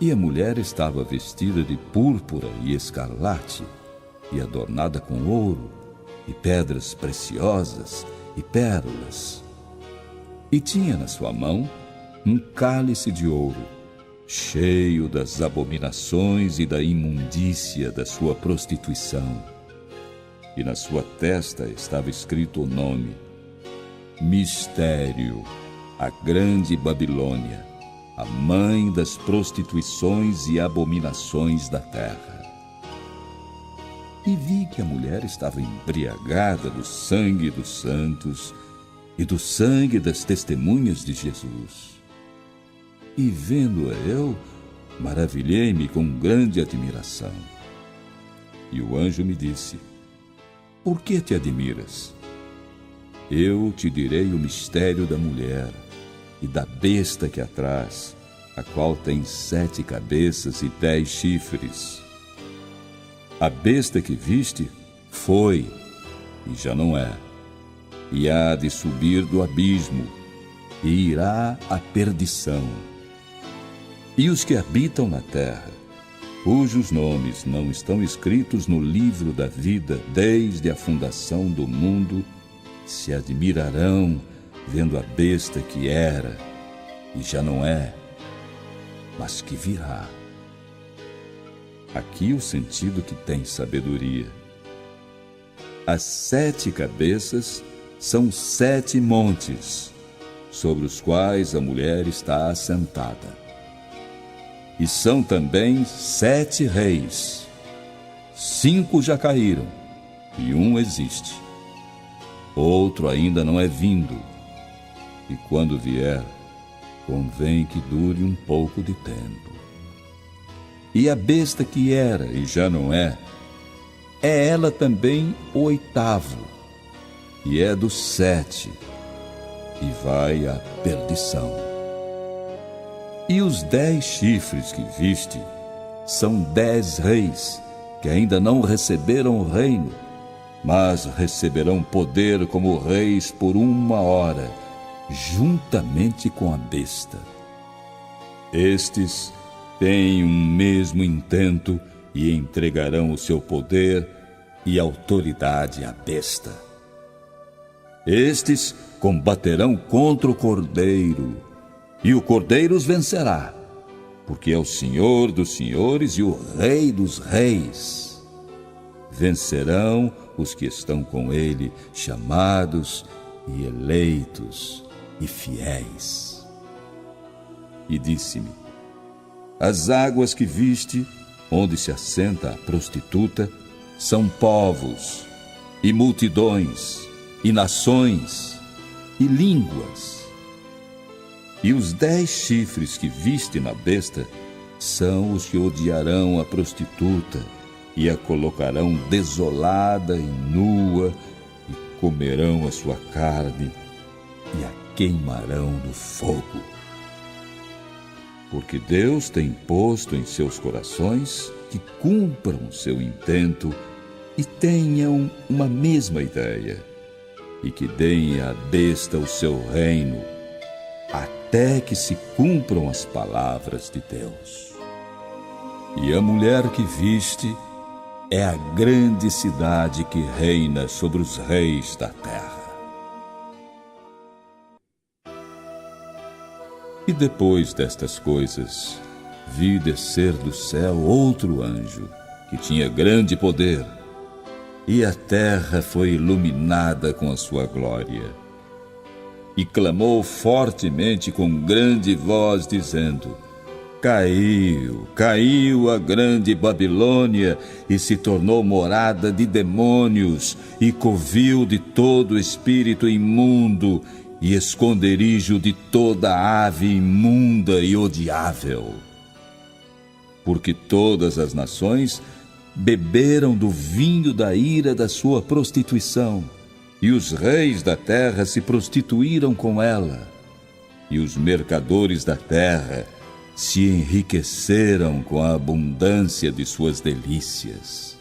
E a mulher estava vestida de púrpura e escarlate, e adornada com ouro, e pedras preciosas, e pérolas. E tinha na sua mão um cálice de ouro, cheio das abominações e da imundícia da sua prostituição. E na sua testa estava escrito o nome: Mistério, a Grande Babilônia, a mãe das prostituições e abominações da terra. E vi que a mulher estava embriagada do sangue dos santos e do sangue das testemunhas de Jesus. E vendo-a eu, maravilhei-me com grande admiração. E o anjo me disse: Por que te admiras? Eu te direi o mistério da mulher e da besta que a traz, a qual tem 7 cabeças e 10 chifres. A besta que viste foi, e já não é, e há de subir do abismo, e irá à perdição. E os que habitam na terra, cujos nomes não estão escritos no livro da vida desde a fundação do mundo, se admirarão vendo a besta que era, e já não é, mas que virá. Aqui o sentido que tem sabedoria. As 7 cabeças são 7 montes, sobre os quais a mulher está assentada. E são também 7 reis. 5 já caíram, e um existe. Outro ainda não é vindo, e quando vier, convém que dure um pouco de tempo. E a besta que era e já não é ela também o 8º, e é dos 7, e vai à perdição. E os 10 chifres que viste são 10 reis, que ainda não receberam o reino, mas receberão poder como reis por 1 hora, juntamente com a besta. Estes têm um mesmo intento e entregarão o seu poder e autoridade à besta. Estes combaterão contra o Cordeiro, e o Cordeiro os vencerá, porque é o Senhor dos senhores e o Rei dos reis. Vencerão os que estão com ele, chamados e eleitos e fiéis. E disse-me: As águas que viste, onde se assenta a prostituta, são povos, e multidões, e nações, e línguas. E os 10 chifres que viste na besta são os que odiarão a prostituta, e a colocarão desolada e nua, e comerão a sua carne, e a queimarão no fogo. Porque Deus tem posto em seus corações que cumpram seu intento e tenham uma mesma ideia, e que deem à besta o seu reino, até que se cumpram as palavras de Deus. E a mulher que viste é a grande cidade que reina sobre os reis da terra. E depois destas coisas, vi descer do céu outro anjo, que tinha grande poder, e a terra foi iluminada com a sua glória. E clamou fortemente com grande voz, dizendo: Caiu, caiu a grande Babilônia, e se tornou morada de demônios, e covil de todo espírito imundo, e esconderijo de toda ave imunda e odiável. Porque todas as nações beberam do vinho da ira da sua prostituição, e os reis da terra se prostituíram com ela, e os mercadores da terra se enriqueceram com a abundância de suas delícias.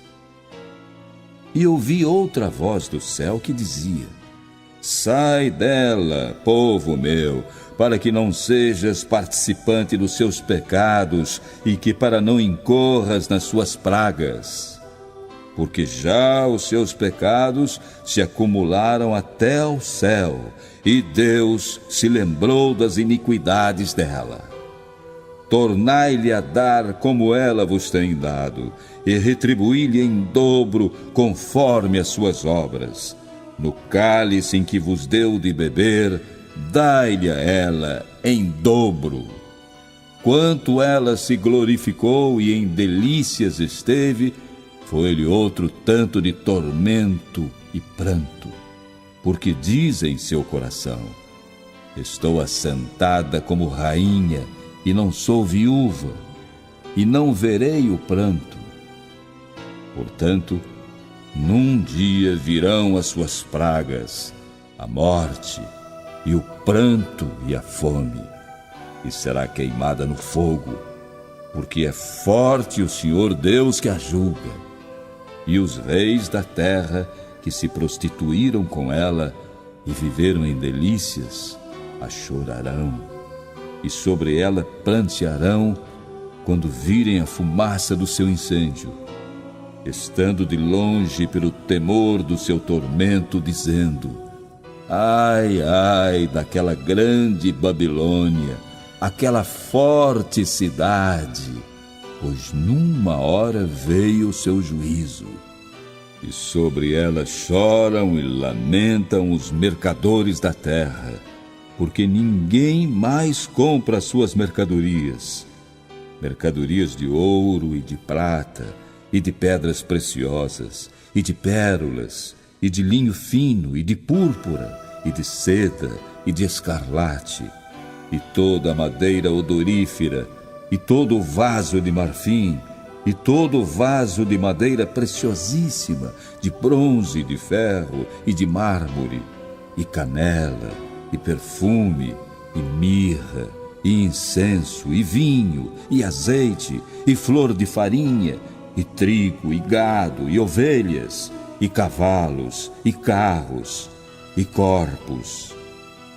E ouvi outra voz do céu que dizia: Sai dela, povo meu, para que não sejas participante dos seus pecados e que para não incorras nas suas pragas. Porque já os seus pecados se acumularam até ao céu, e Deus se lembrou das iniquidades dela. Tornai-lhe a dar como ela vos tem dado, e retribuí-lhe em dobro conforme as suas obras. No cálice em que vos deu de beber, dai-lhe a ela em dobro. Quanto ela se glorificou e em delícias esteve, foi-lhe outro tanto de tormento e pranto, porque diz em seu coração: Estou assentada como rainha, e não sou viúva, e não verei o pranto. Portanto, num dia virão as suas pragas, a morte, e o pranto e a fome, e será queimada no fogo, porque é forte o Senhor Deus que a julga. E os reis da terra que se prostituíram com ela e viveram em delícias, a chorarão, e sobre ela prantearão quando virem a fumaça do seu incêndio, estando de longe pelo temor do seu tormento, dizendo: Ai, ai, daquela grande Babilônia, aquela forte cidade, pois numa hora veio o seu juízo. E sobre ela choram e lamentam os mercadores da terra, porque ninguém mais compra as suas mercadorias, mercadorias de ouro e de prata, e de pedras preciosas, e de pérolas, e de linho fino, e de púrpura, e de seda, e de escarlate, e toda a madeira odorífera, e todo o vaso de marfim, e todo o vaso de madeira preciosíssima, de bronze, de ferro e de mármore, e canela, e perfume, e mirra, e incenso, e vinho, e azeite, e flor de farinha, e trigo, e gado, e ovelhas, e cavalos, e carros, e corpos,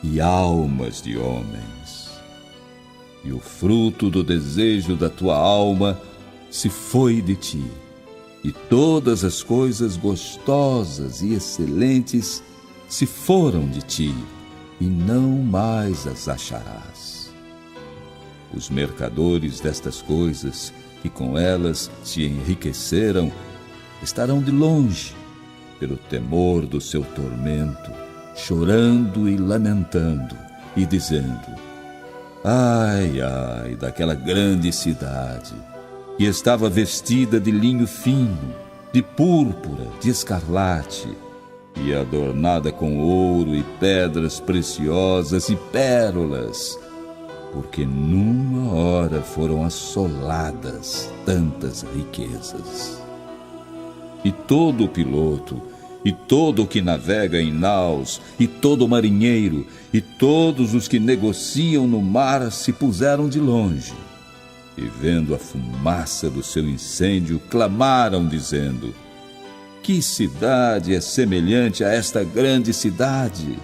e almas de homens. E o fruto do desejo da tua alma se foi de ti, e todas as coisas gostosas e excelentes se foram de ti, e não mais as acharás. Os mercadores destas coisas, que com elas se enriqueceram, estarão de longe, pelo temor do seu tormento, chorando e lamentando, e dizendo: Ai, ai, daquela grande cidade, que estava vestida de linho fino, de púrpura, de escarlate, e adornada com ouro e pedras preciosas e pérolas, porque numa hora foram assoladas tantas riquezas. E todo o piloto, e todo o que navega em naus, e todo marinheiro, e todos os que negociam no mar se puseram de longe, e vendo a fumaça do seu incêndio, clamaram, dizendo: Que cidade é semelhante a esta grande cidade?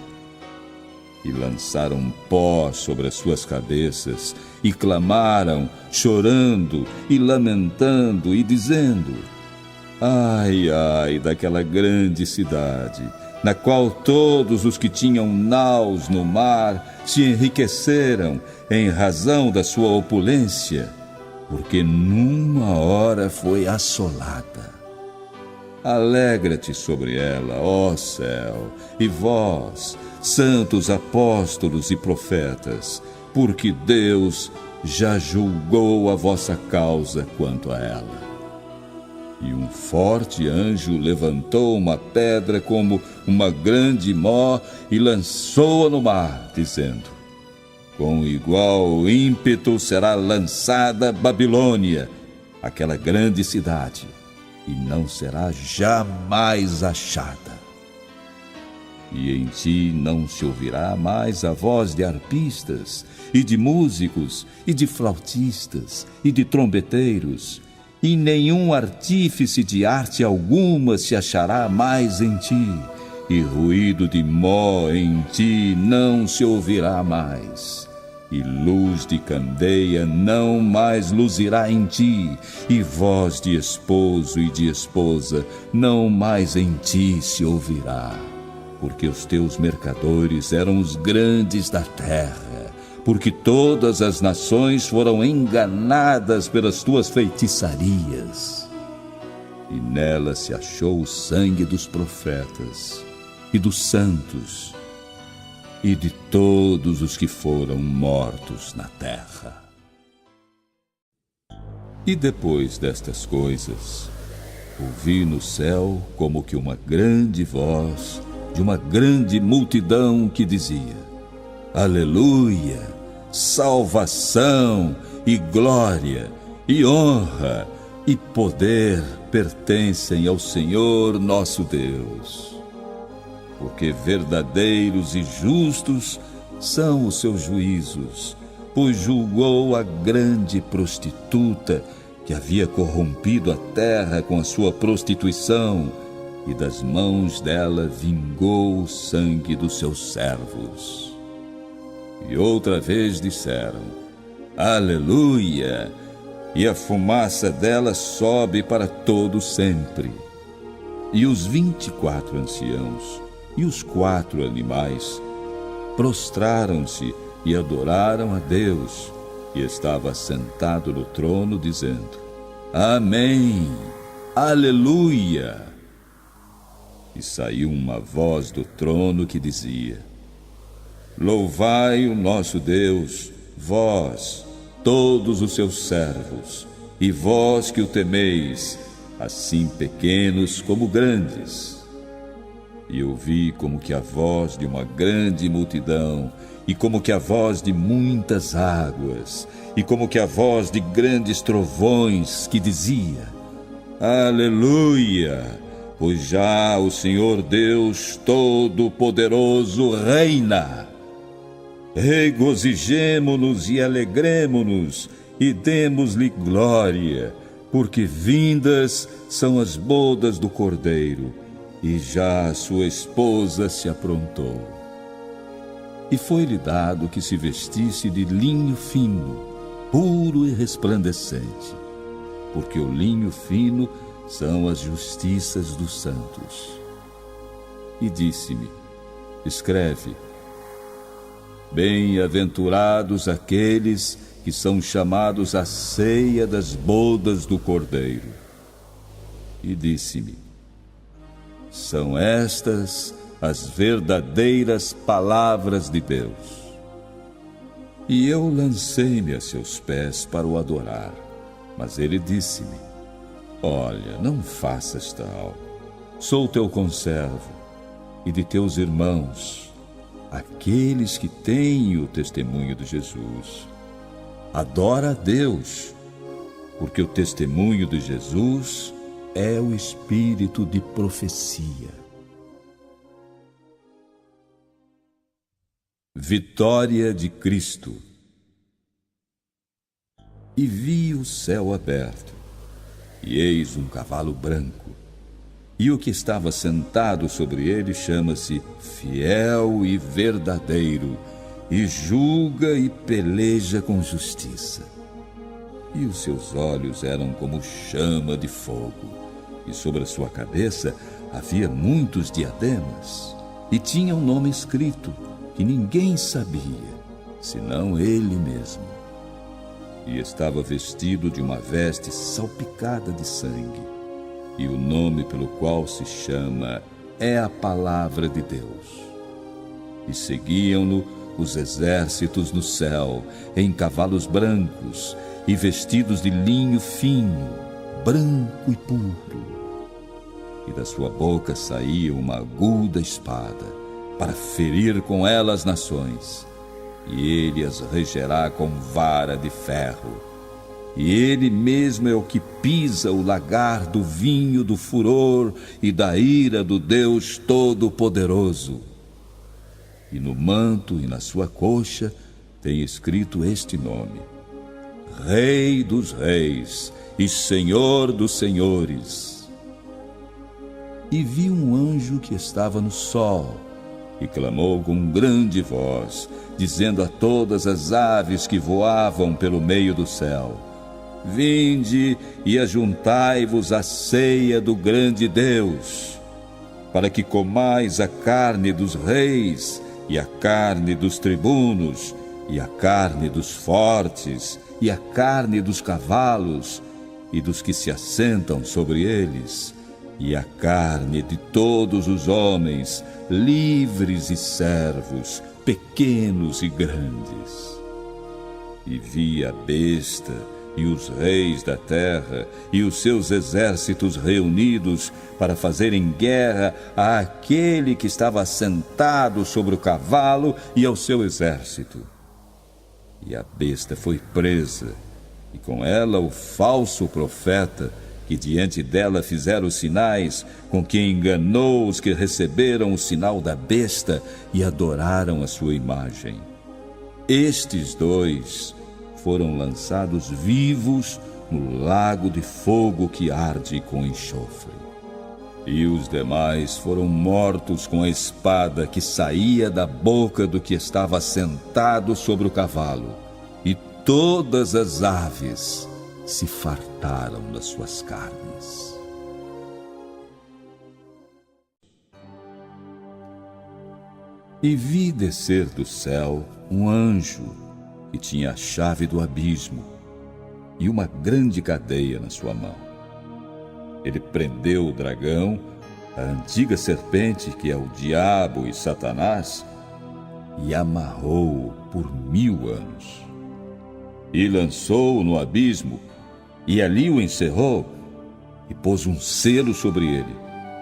E lançaram pó sobre as suas cabeças, e clamaram, chorando e lamentando, e dizendo: Ai, ai, daquela grande cidade, na qual todos os que tinham naus no mar se enriqueceram em razão da sua opulência, porque numa hora foi assolada. Alegra-te sobre ela, ó céu, e vós, santos apóstolos e profetas, porque Deus já julgou a vossa causa quanto a ela. E um forte anjo levantou uma pedra como uma grande mó e lançou-a no mar, dizendo: Com igual ímpeto será lançada Babilônia, aquela grande cidade, e não será jamais achada. E em ti não se ouvirá mais a voz de arpistas, e de músicos, e de flautistas, e de trombeteiros, e nenhum artífice de arte alguma se achará mais em ti, e ruído de mó em ti não se ouvirá mais, e luz de candeia não mais luzirá em ti, e voz de esposo e de esposa não mais em ti se ouvirá, porque os teus mercadores eram os grandes da terra, porque todas as nações foram enganadas pelas tuas feitiçarias. E nela se achou o sangue dos profetas e dos santos e de todos os que foram mortos na terra. E depois destas coisas, ouvi no céu como que uma grande voz de uma grande multidão que dizia: Aleluia! Salvação e glória e honra e poder pertencem ao Senhor nosso Deus. Porque verdadeiros e justos são os seus juízos, pois julgou a grande prostituta que havia corrompido a terra com a sua prostituição, e das mãos dela vingou o sangue dos seus servos. E outra vez disseram: Aleluia! E a fumaça dela sobe para todo sempre. E os 24 anciãos e os 4 animais prostraram-se e adoraram a Deus, que estava sentado no trono, dizendo: Amém! Aleluia! E saiu uma voz do trono que dizia: Louvai o nosso Deus, vós, todos os seus servos, e vós que o temeis, assim pequenos como grandes. E ouvi como que a voz de uma grande multidão, e como que a voz de muitas águas, e como que a voz de grandes trovões, que dizia: Aleluia! Pois já o Senhor Deus Todo-Poderoso reina. Regozijemo-nos e alegremo-nos e demos-lhe glória, porque vindas são as bodas do Cordeiro, e já a sua esposa se aprontou. E foi-lhe dado que se vestisse de linho fino, puro e resplandecente, porque o linho fino são as justiças dos santos. E disse-me: Escreve: Bem-aventurados aqueles que são chamados à ceia das bodas do Cordeiro. E disse-me: São estas as verdadeiras palavras de Deus. E eu lancei-me a seus pés para o adorar. Mas ele disse-me: Olha, não faças tal. Sou teu conservo e de teus irmãos, aqueles que têm o testemunho de Jesus. Adora a Deus, porque o testemunho de Jesus é o espírito de profecia. Vitória de Cristo. E vi o céu aberto, e eis um cavalo branco, e o que estava sentado sobre ele chama-se Fiel e Verdadeiro, e julga e peleja com justiça. E os seus olhos eram como chama de fogo, e sobre a sua cabeça havia muitos diademas, e tinha um nome escrito, que ninguém sabia, senão ele mesmo. E estava vestido de uma veste salpicada de sangue, e o nome pelo qual se chama é a Palavra de Deus. E seguiam-no os exércitos no céu, em cavalos brancos, e vestidos de linho fino, branco e puro. E da sua boca saía uma aguda espada, para ferir com ela as nações, e ele as regerá com vara de ferro. E ele mesmo é o que pisa o lagar do vinho do furor e da ira do Deus Todo-Poderoso. E no manto e na sua coxa tem escrito este nome: Rei dos Reis e Senhor dos senhores. E vi um anjo que estava no sol, e clamou com grande voz, dizendo a todas as aves que voavam pelo meio do céu: Vinde e ajuntai-vos à ceia do grande Deus, para que comais a carne dos reis, e a carne dos tribunos, e a carne dos fortes, e a carne dos cavalos, e dos que se assentam sobre eles, e a carne de todos os homens, livres e servos, pequenos e grandes. E vi a besta e os reis da terra e os seus exércitos reunidos para fazerem guerra àquele que estava assentado sobre o cavalo e ao seu exército. E a besta foi presa, e com ela o falso profeta, que diante dela fizeram os sinais, com que enganou os que receberam o sinal da besta e adoraram a sua imagem. Estes dois foram lançados vivos no lago de fogo que arde com enxofre. E os demais foram mortos com a espada que saía da boca do que estava sentado sobre o cavalo, e todas as aves se fartaram das suas carnes. E vi descer do céu um anjo que tinha a chave do abismo e uma grande cadeia na sua mão. Ele prendeu o dragão, a antiga serpente, que é o diabo e Satanás, e amarrou-o por 1000 anos. E lançou-o no abismo, e ali o encerrou, e pôs um selo sobre ele,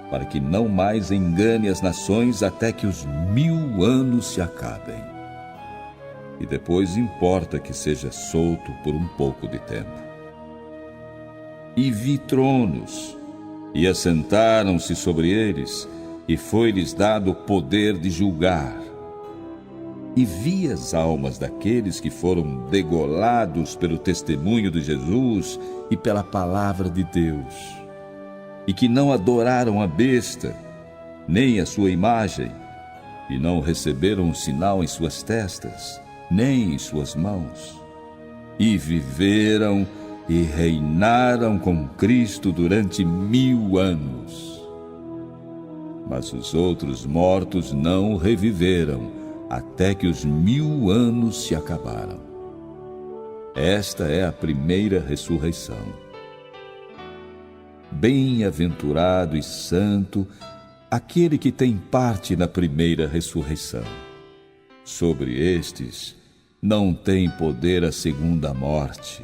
para que não mais engane as nações até que os 1000 anos se acabem. E depois importa que seja solto por um pouco de tempo. E vi tronos, e assentaram-se sobre eles, e foi-lhes dado o poder de julgar. E vi as almas daqueles que foram degolados pelo testemunho de Jesus e pela palavra de Deus, e que não adoraram a besta, nem a sua imagem, e não receberam um sinal em suas testas, nem em suas mãos. E viveram e reinaram com Cristo durante 1000 anos. Mas os outros mortos não reviveram, até que os 1000 anos se acabaram. Esta é a primeira ressurreição. Bem-aventurado e santo aquele que tem parte na primeira ressurreição. Sobre estes não tem poder a segunda morte,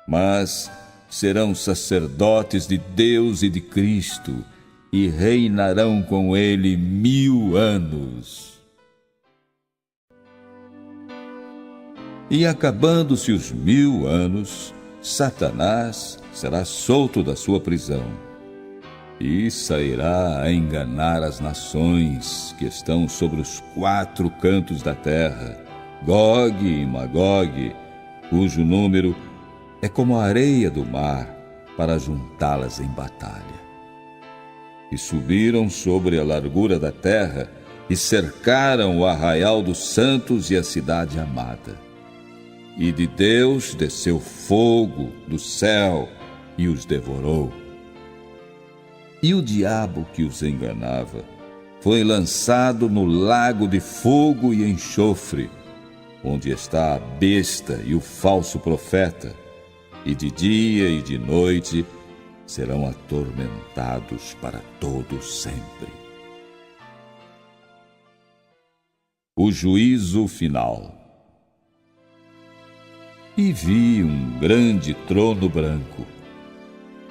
mas serão sacerdotes de Deus e de Cristo, e reinarão com ele 1000 anos. E acabando-se os 1000 anos, Satanás será solto da sua prisão, e sairá a enganar as nações que estão sobre os 4 cantos da terra, Gog e Magog, cujo número é como a areia do mar, para juntá-las em batalha. E subiram sobre a largura da terra, e cercaram o arraial dos santos e a cidade amada. E de Deus desceu fogo do céu e os devorou. E o diabo que os enganava foi lançado no lago de fogo e enxofre, onde está a besta e o falso profeta, e de dia e de noite serão atormentados para todo sempre. O juízo final. E vi um grande trono branco,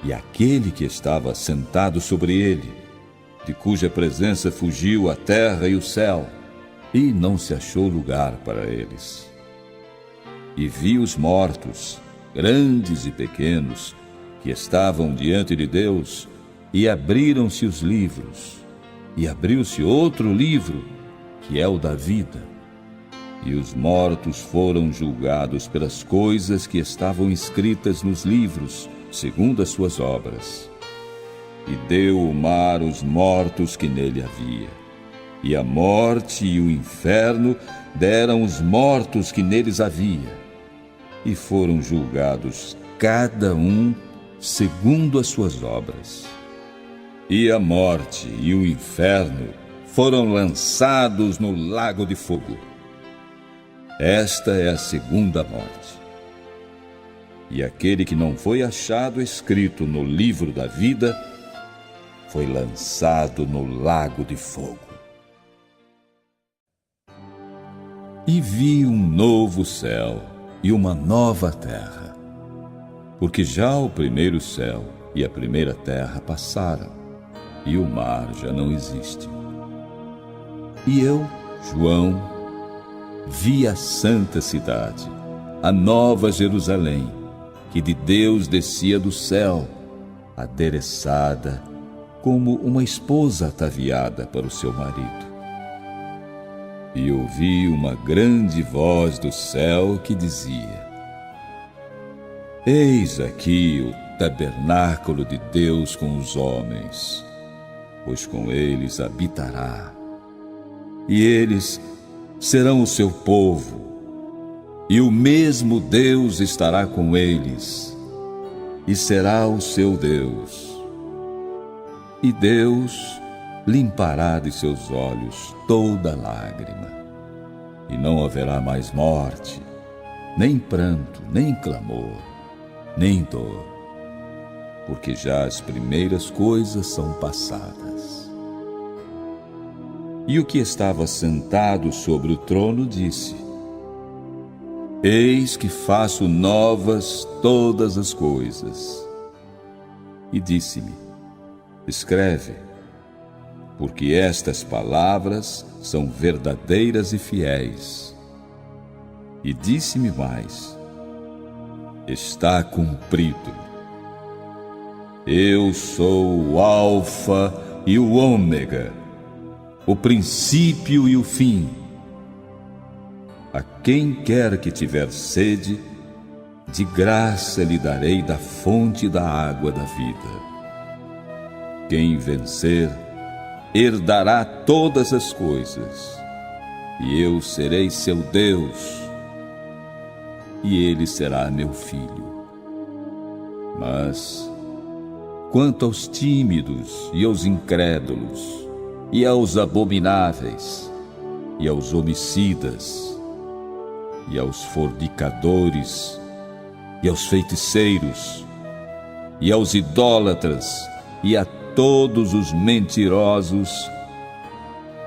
e aquele que estava sentado sobre ele, de cuja presença fugiu a terra e o céu, e não se achou lugar para eles. E vi os mortos, grandes e pequenos, que estavam diante de Deus, e abriram-se os livros, e abriu-se outro livro, que é o da vida. E os mortos foram julgados pelas coisas que estavam escritas nos livros, segundo as suas obras. E deu o mar os mortos que nele havia, e a morte e o inferno deram os mortos que neles havia, e foram julgados cada um segundo as suas obras. E a morte e o inferno foram lançados no lago de fogo. Esta é a segunda morte. E aquele que não foi achado escrito no livro da vida foi lançado no lago de fogo. E vi um novo céu e uma nova terra, porque já o primeiro céu e a primeira terra passaram, e o mar já não existe. E eu, João, vi a santa cidade, a nova Jerusalém, que de Deus descia do céu, adereçada como uma esposa ataviada para o seu marido. E ouvi uma grande voz do céu que dizia: Eis aqui o tabernáculo de Deus com os homens, pois com eles habitará, e eles serão o seu povo, e o mesmo Deus estará com eles, e será o seu Deus. E Deus limpará de seus olhos toda lágrima, e não haverá mais morte, nem pranto, nem clamor, nem dor, porque já as primeiras coisas são passadas. E o que estava sentado sobre o trono disse: Eis que faço novas todas as coisas. E disse-me: Escreve, porque estas palavras são verdadeiras e fiéis. E disse-me mais: Está cumprido. Eu sou o Alfa e o Ômega, o princípio e o fim. A quem quer que tiver sede, de graça lhe darei da fonte da água da vida. Quem vencer, herdará todas as coisas, e eu serei seu Deus, e ele será meu filho. Mas, quanto aos tímidos e aos incrédulos, e aos abomináveis, e aos homicidas, e aos fornicadores, e aos feiticeiros, e aos idólatras, e a todos os mentirosos,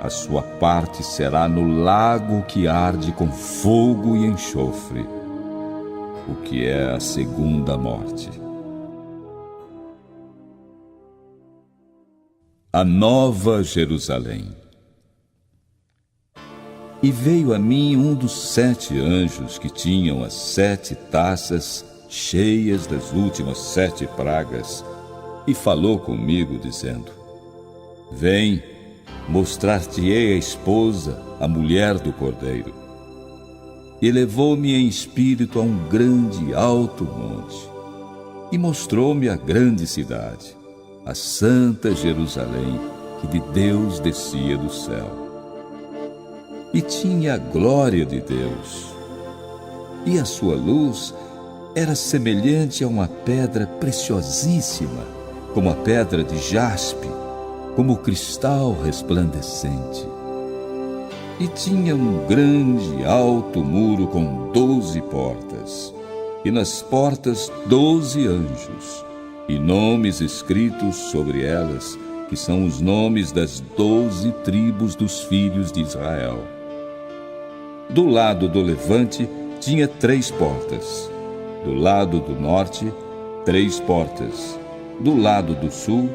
a sua parte será no lago que arde com fogo e enxofre, o que é a segunda morte. A Nova Jerusalém. E veio a mim um dos 7 anjos que tinham as 7 taças cheias das últimas 7 pragas, e falou comigo, dizendo: Vem, mostrar-te-ei a esposa, a mulher do Cordeiro. E levou-me em espírito a um grande alto monte, e mostrou-me a grande cidade, a santa Jerusalém, que de Deus descia do céu. E tinha a glória de Deus, e a sua luz era semelhante a uma pedra preciosíssima, como a pedra de jaspe, como cristal resplandecente. E tinha um grande alto muro com 12 portas, e nas portas 12 anjos, e nomes escritos sobre elas, que são os nomes das 12 tribos dos filhos de Israel. Do lado do levante tinha 3 portas, do lado do norte 3 portas, do lado do sul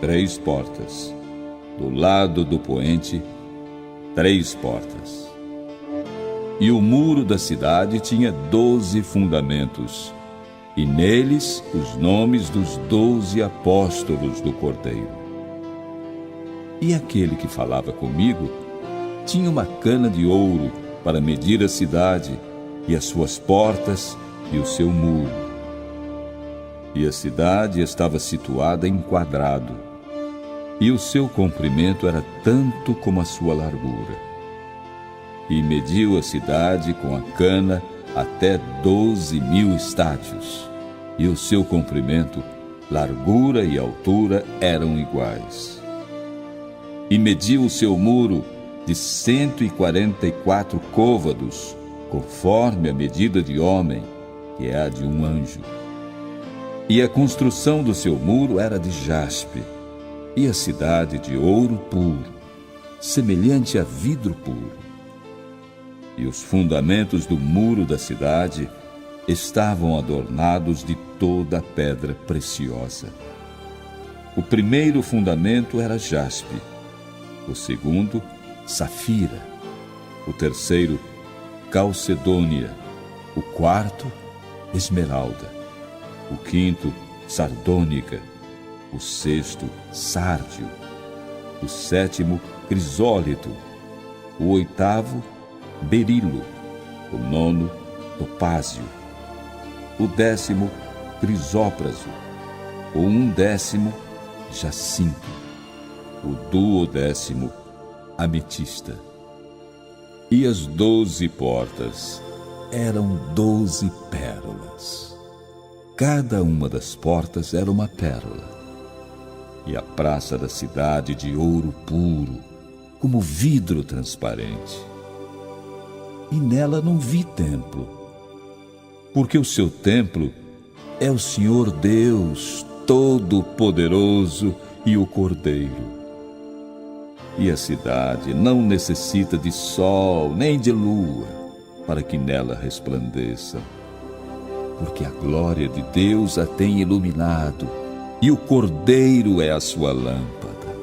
3 portas, do lado do poente 3 portas. E o muro da cidade tinha 12 fundamentos, e neles os nomes dos 12 apóstolos do Cordeiro. E aquele que falava comigo tinha uma cana de ouro para medir a cidade, e as suas portas, e o seu muro. E a cidade estava situada em quadrado, e o seu comprimento era tanto como a sua largura. E mediu a cidade com a cana até 12.000 estádios, e o seu comprimento, largura e altura eram iguais. E mediu o seu muro de 144 côvados, conforme a medida de homem, que é a de um anjo. E a construção do seu muro era de jaspe, e a cidade de ouro puro, semelhante a vidro puro. E os fundamentos do muro da cidade estavam adornados de toda a pedra preciosa. O primeiro fundamento era jaspe, o segundo, safira, o terceiro, calcedônia, o quarto, esmeralda, o quinto, sardônica, o sexto, sárdio, o sétimo, crisólito, o oitavo, berilo, o nono, topázio, o 10º, crisópraso, o 11º, jacinto, o 12º, ametista. E as 12 portas eram 12 pérolas. Cada uma das portas era uma pérola. E a praça da cidade de ouro puro, como vidro transparente. E nela não vi templo, porque o seu templo é o Senhor Deus Todo-Poderoso e o Cordeiro. E a cidade não necessita de sol nem de lua para que nela resplandeça, porque a glória de Deus a tem iluminado e o Cordeiro é a sua lâmpada.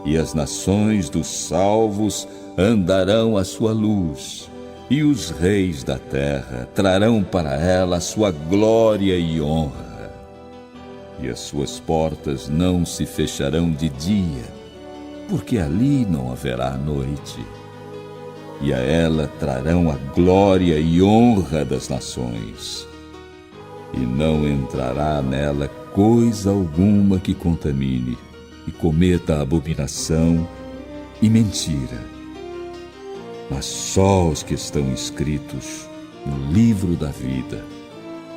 E as nações dos salvos andarão à sua luz, e os reis da terra trarão para ela a sua glória e honra. E as suas portas não se fecharão de dia, porque ali não haverá noite. E a ela trarão a glória e honra das nações. E não entrará nela coisa alguma que contamine, e cometa abominação e mentira. Mas só os que estão escritos no livro da vida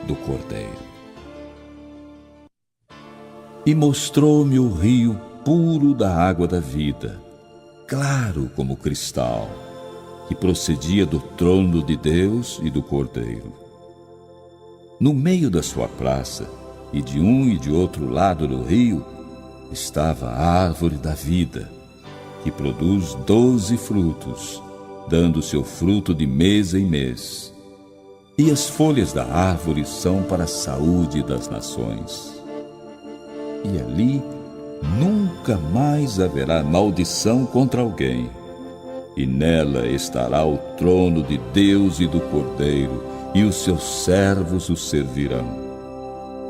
do Cordeiro. E mostrou-me o rio puro da água da vida, claro como cristal, que procedia do trono de Deus e do Cordeiro. No meio da sua praça, e de um e de outro lado do rio, estava a árvore da vida, que produz 12 frutos, dando seu fruto de mês em mês. E as folhas da árvore são para a saúde das nações. E ali nunca mais haverá maldição contra alguém. E nela estará o trono de Deus e do Cordeiro, e os seus servos o servirão.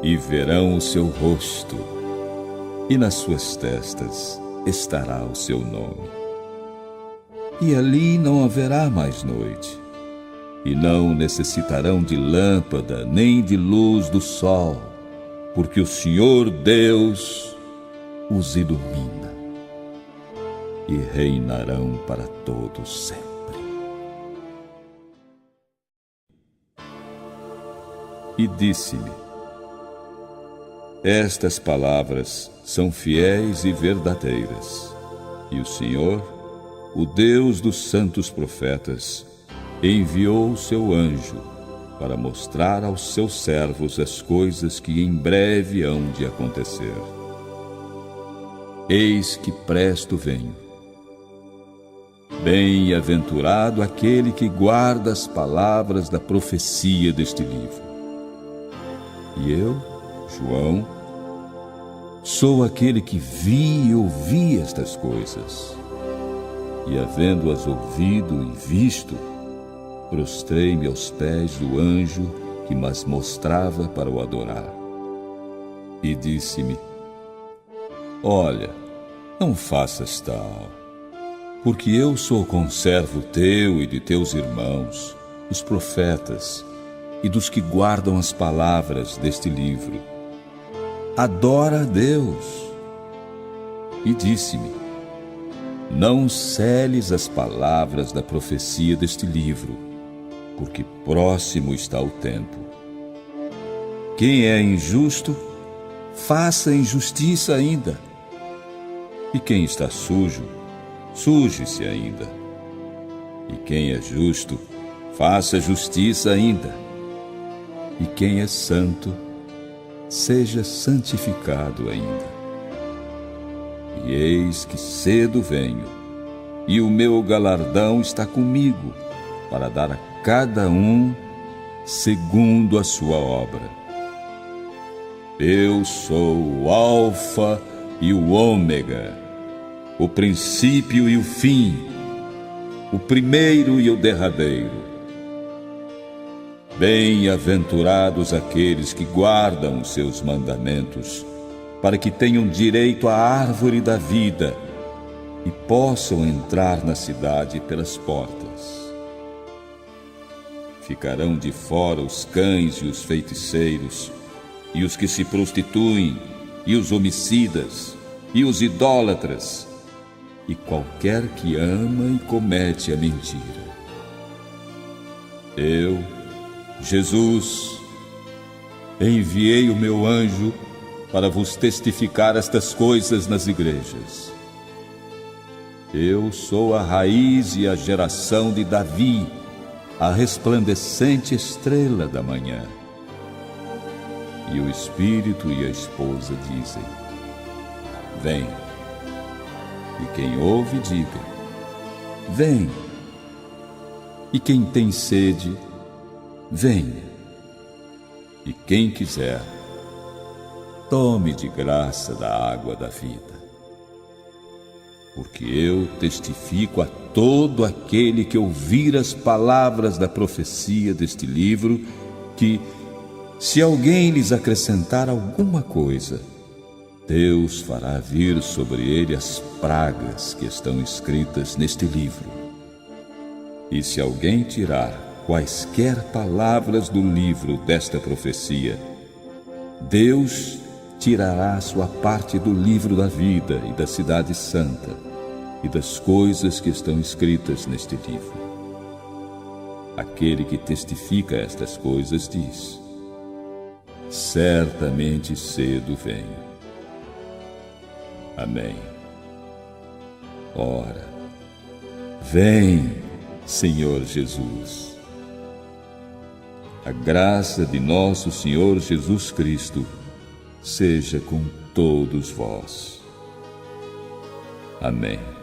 E verão o seu rosto, e nas suas testas estará o seu nome. E ali não haverá mais noite, e não necessitarão de lâmpada nem de luz do sol, porque o Senhor Deus os ilumina, e reinarão para todos sempre. E disse-me: estas palavras são fiéis e verdadeiras, e o Senhor, o Deus dos santos profetas, enviou o seu anjo para mostrar aos seus servos as coisas que em breve hão de acontecer. Eis que presto venho. Bem-aventurado aquele que guarda as palavras da profecia deste livro. E eu, João, sou aquele que vi e ouvi estas coisas. E havendo-as ouvido e visto, prostrei-me aos pés do anjo que mas mostrava para o adorar. E disse-me: olha, não faças tal, porque eu sou conservo teu e de teus irmãos, os profetas, e dos que guardam as palavras deste livro. Adora a Deus. E disse-me: não seles as palavras da profecia deste livro, porque próximo está o tempo. Quem é injusto, faça injustiça ainda. E quem está sujo, suje-se ainda. E quem é justo, faça justiça ainda. E quem é santo, seja santificado ainda. E eis que cedo venho, e o meu galardão está comigo, para dar a cada um segundo a sua obra. Eu sou o Alfa e o Ômega, o princípio e o fim, o primeiro e o derradeiro. Bem-aventurados aqueles que guardam os seus mandamentos, para que tenham direito à árvore da vida e possam entrar na cidade pelas portas. Ficarão de fora os cães e os feiticeiros, e os que se prostituem, e os homicidas, e os idólatras, e qualquer que ama e comete a mentira. Eu, Jesus, enviei o meu anjo para vos testificar estas coisas nas igrejas. Eu sou a raiz e a geração de Davi, a resplandecente estrela da manhã. E o Espírito e a esposa dizem: vem. E quem ouve, diga: vem. E quem tem sede, venha. E quem quiser, tome de graça da água da vida. Porque eu testifico a todo aquele que ouvir as palavras da profecia deste livro, que, se alguém lhes acrescentar alguma coisa, Deus fará vir sobre ele as pragas que estão escritas neste livro. E se alguém tirar quaisquer palavras do livro desta profecia, Deus tirará a sua parte do livro da vida e da cidade santa e das coisas que estão escritas neste livro. Aquele que testifica estas coisas diz: certamente cedo venho. Amém. Ora, vem, Senhor Jesus. A graça de nosso Senhor Jesus Cristo seja com todos vós. Amém.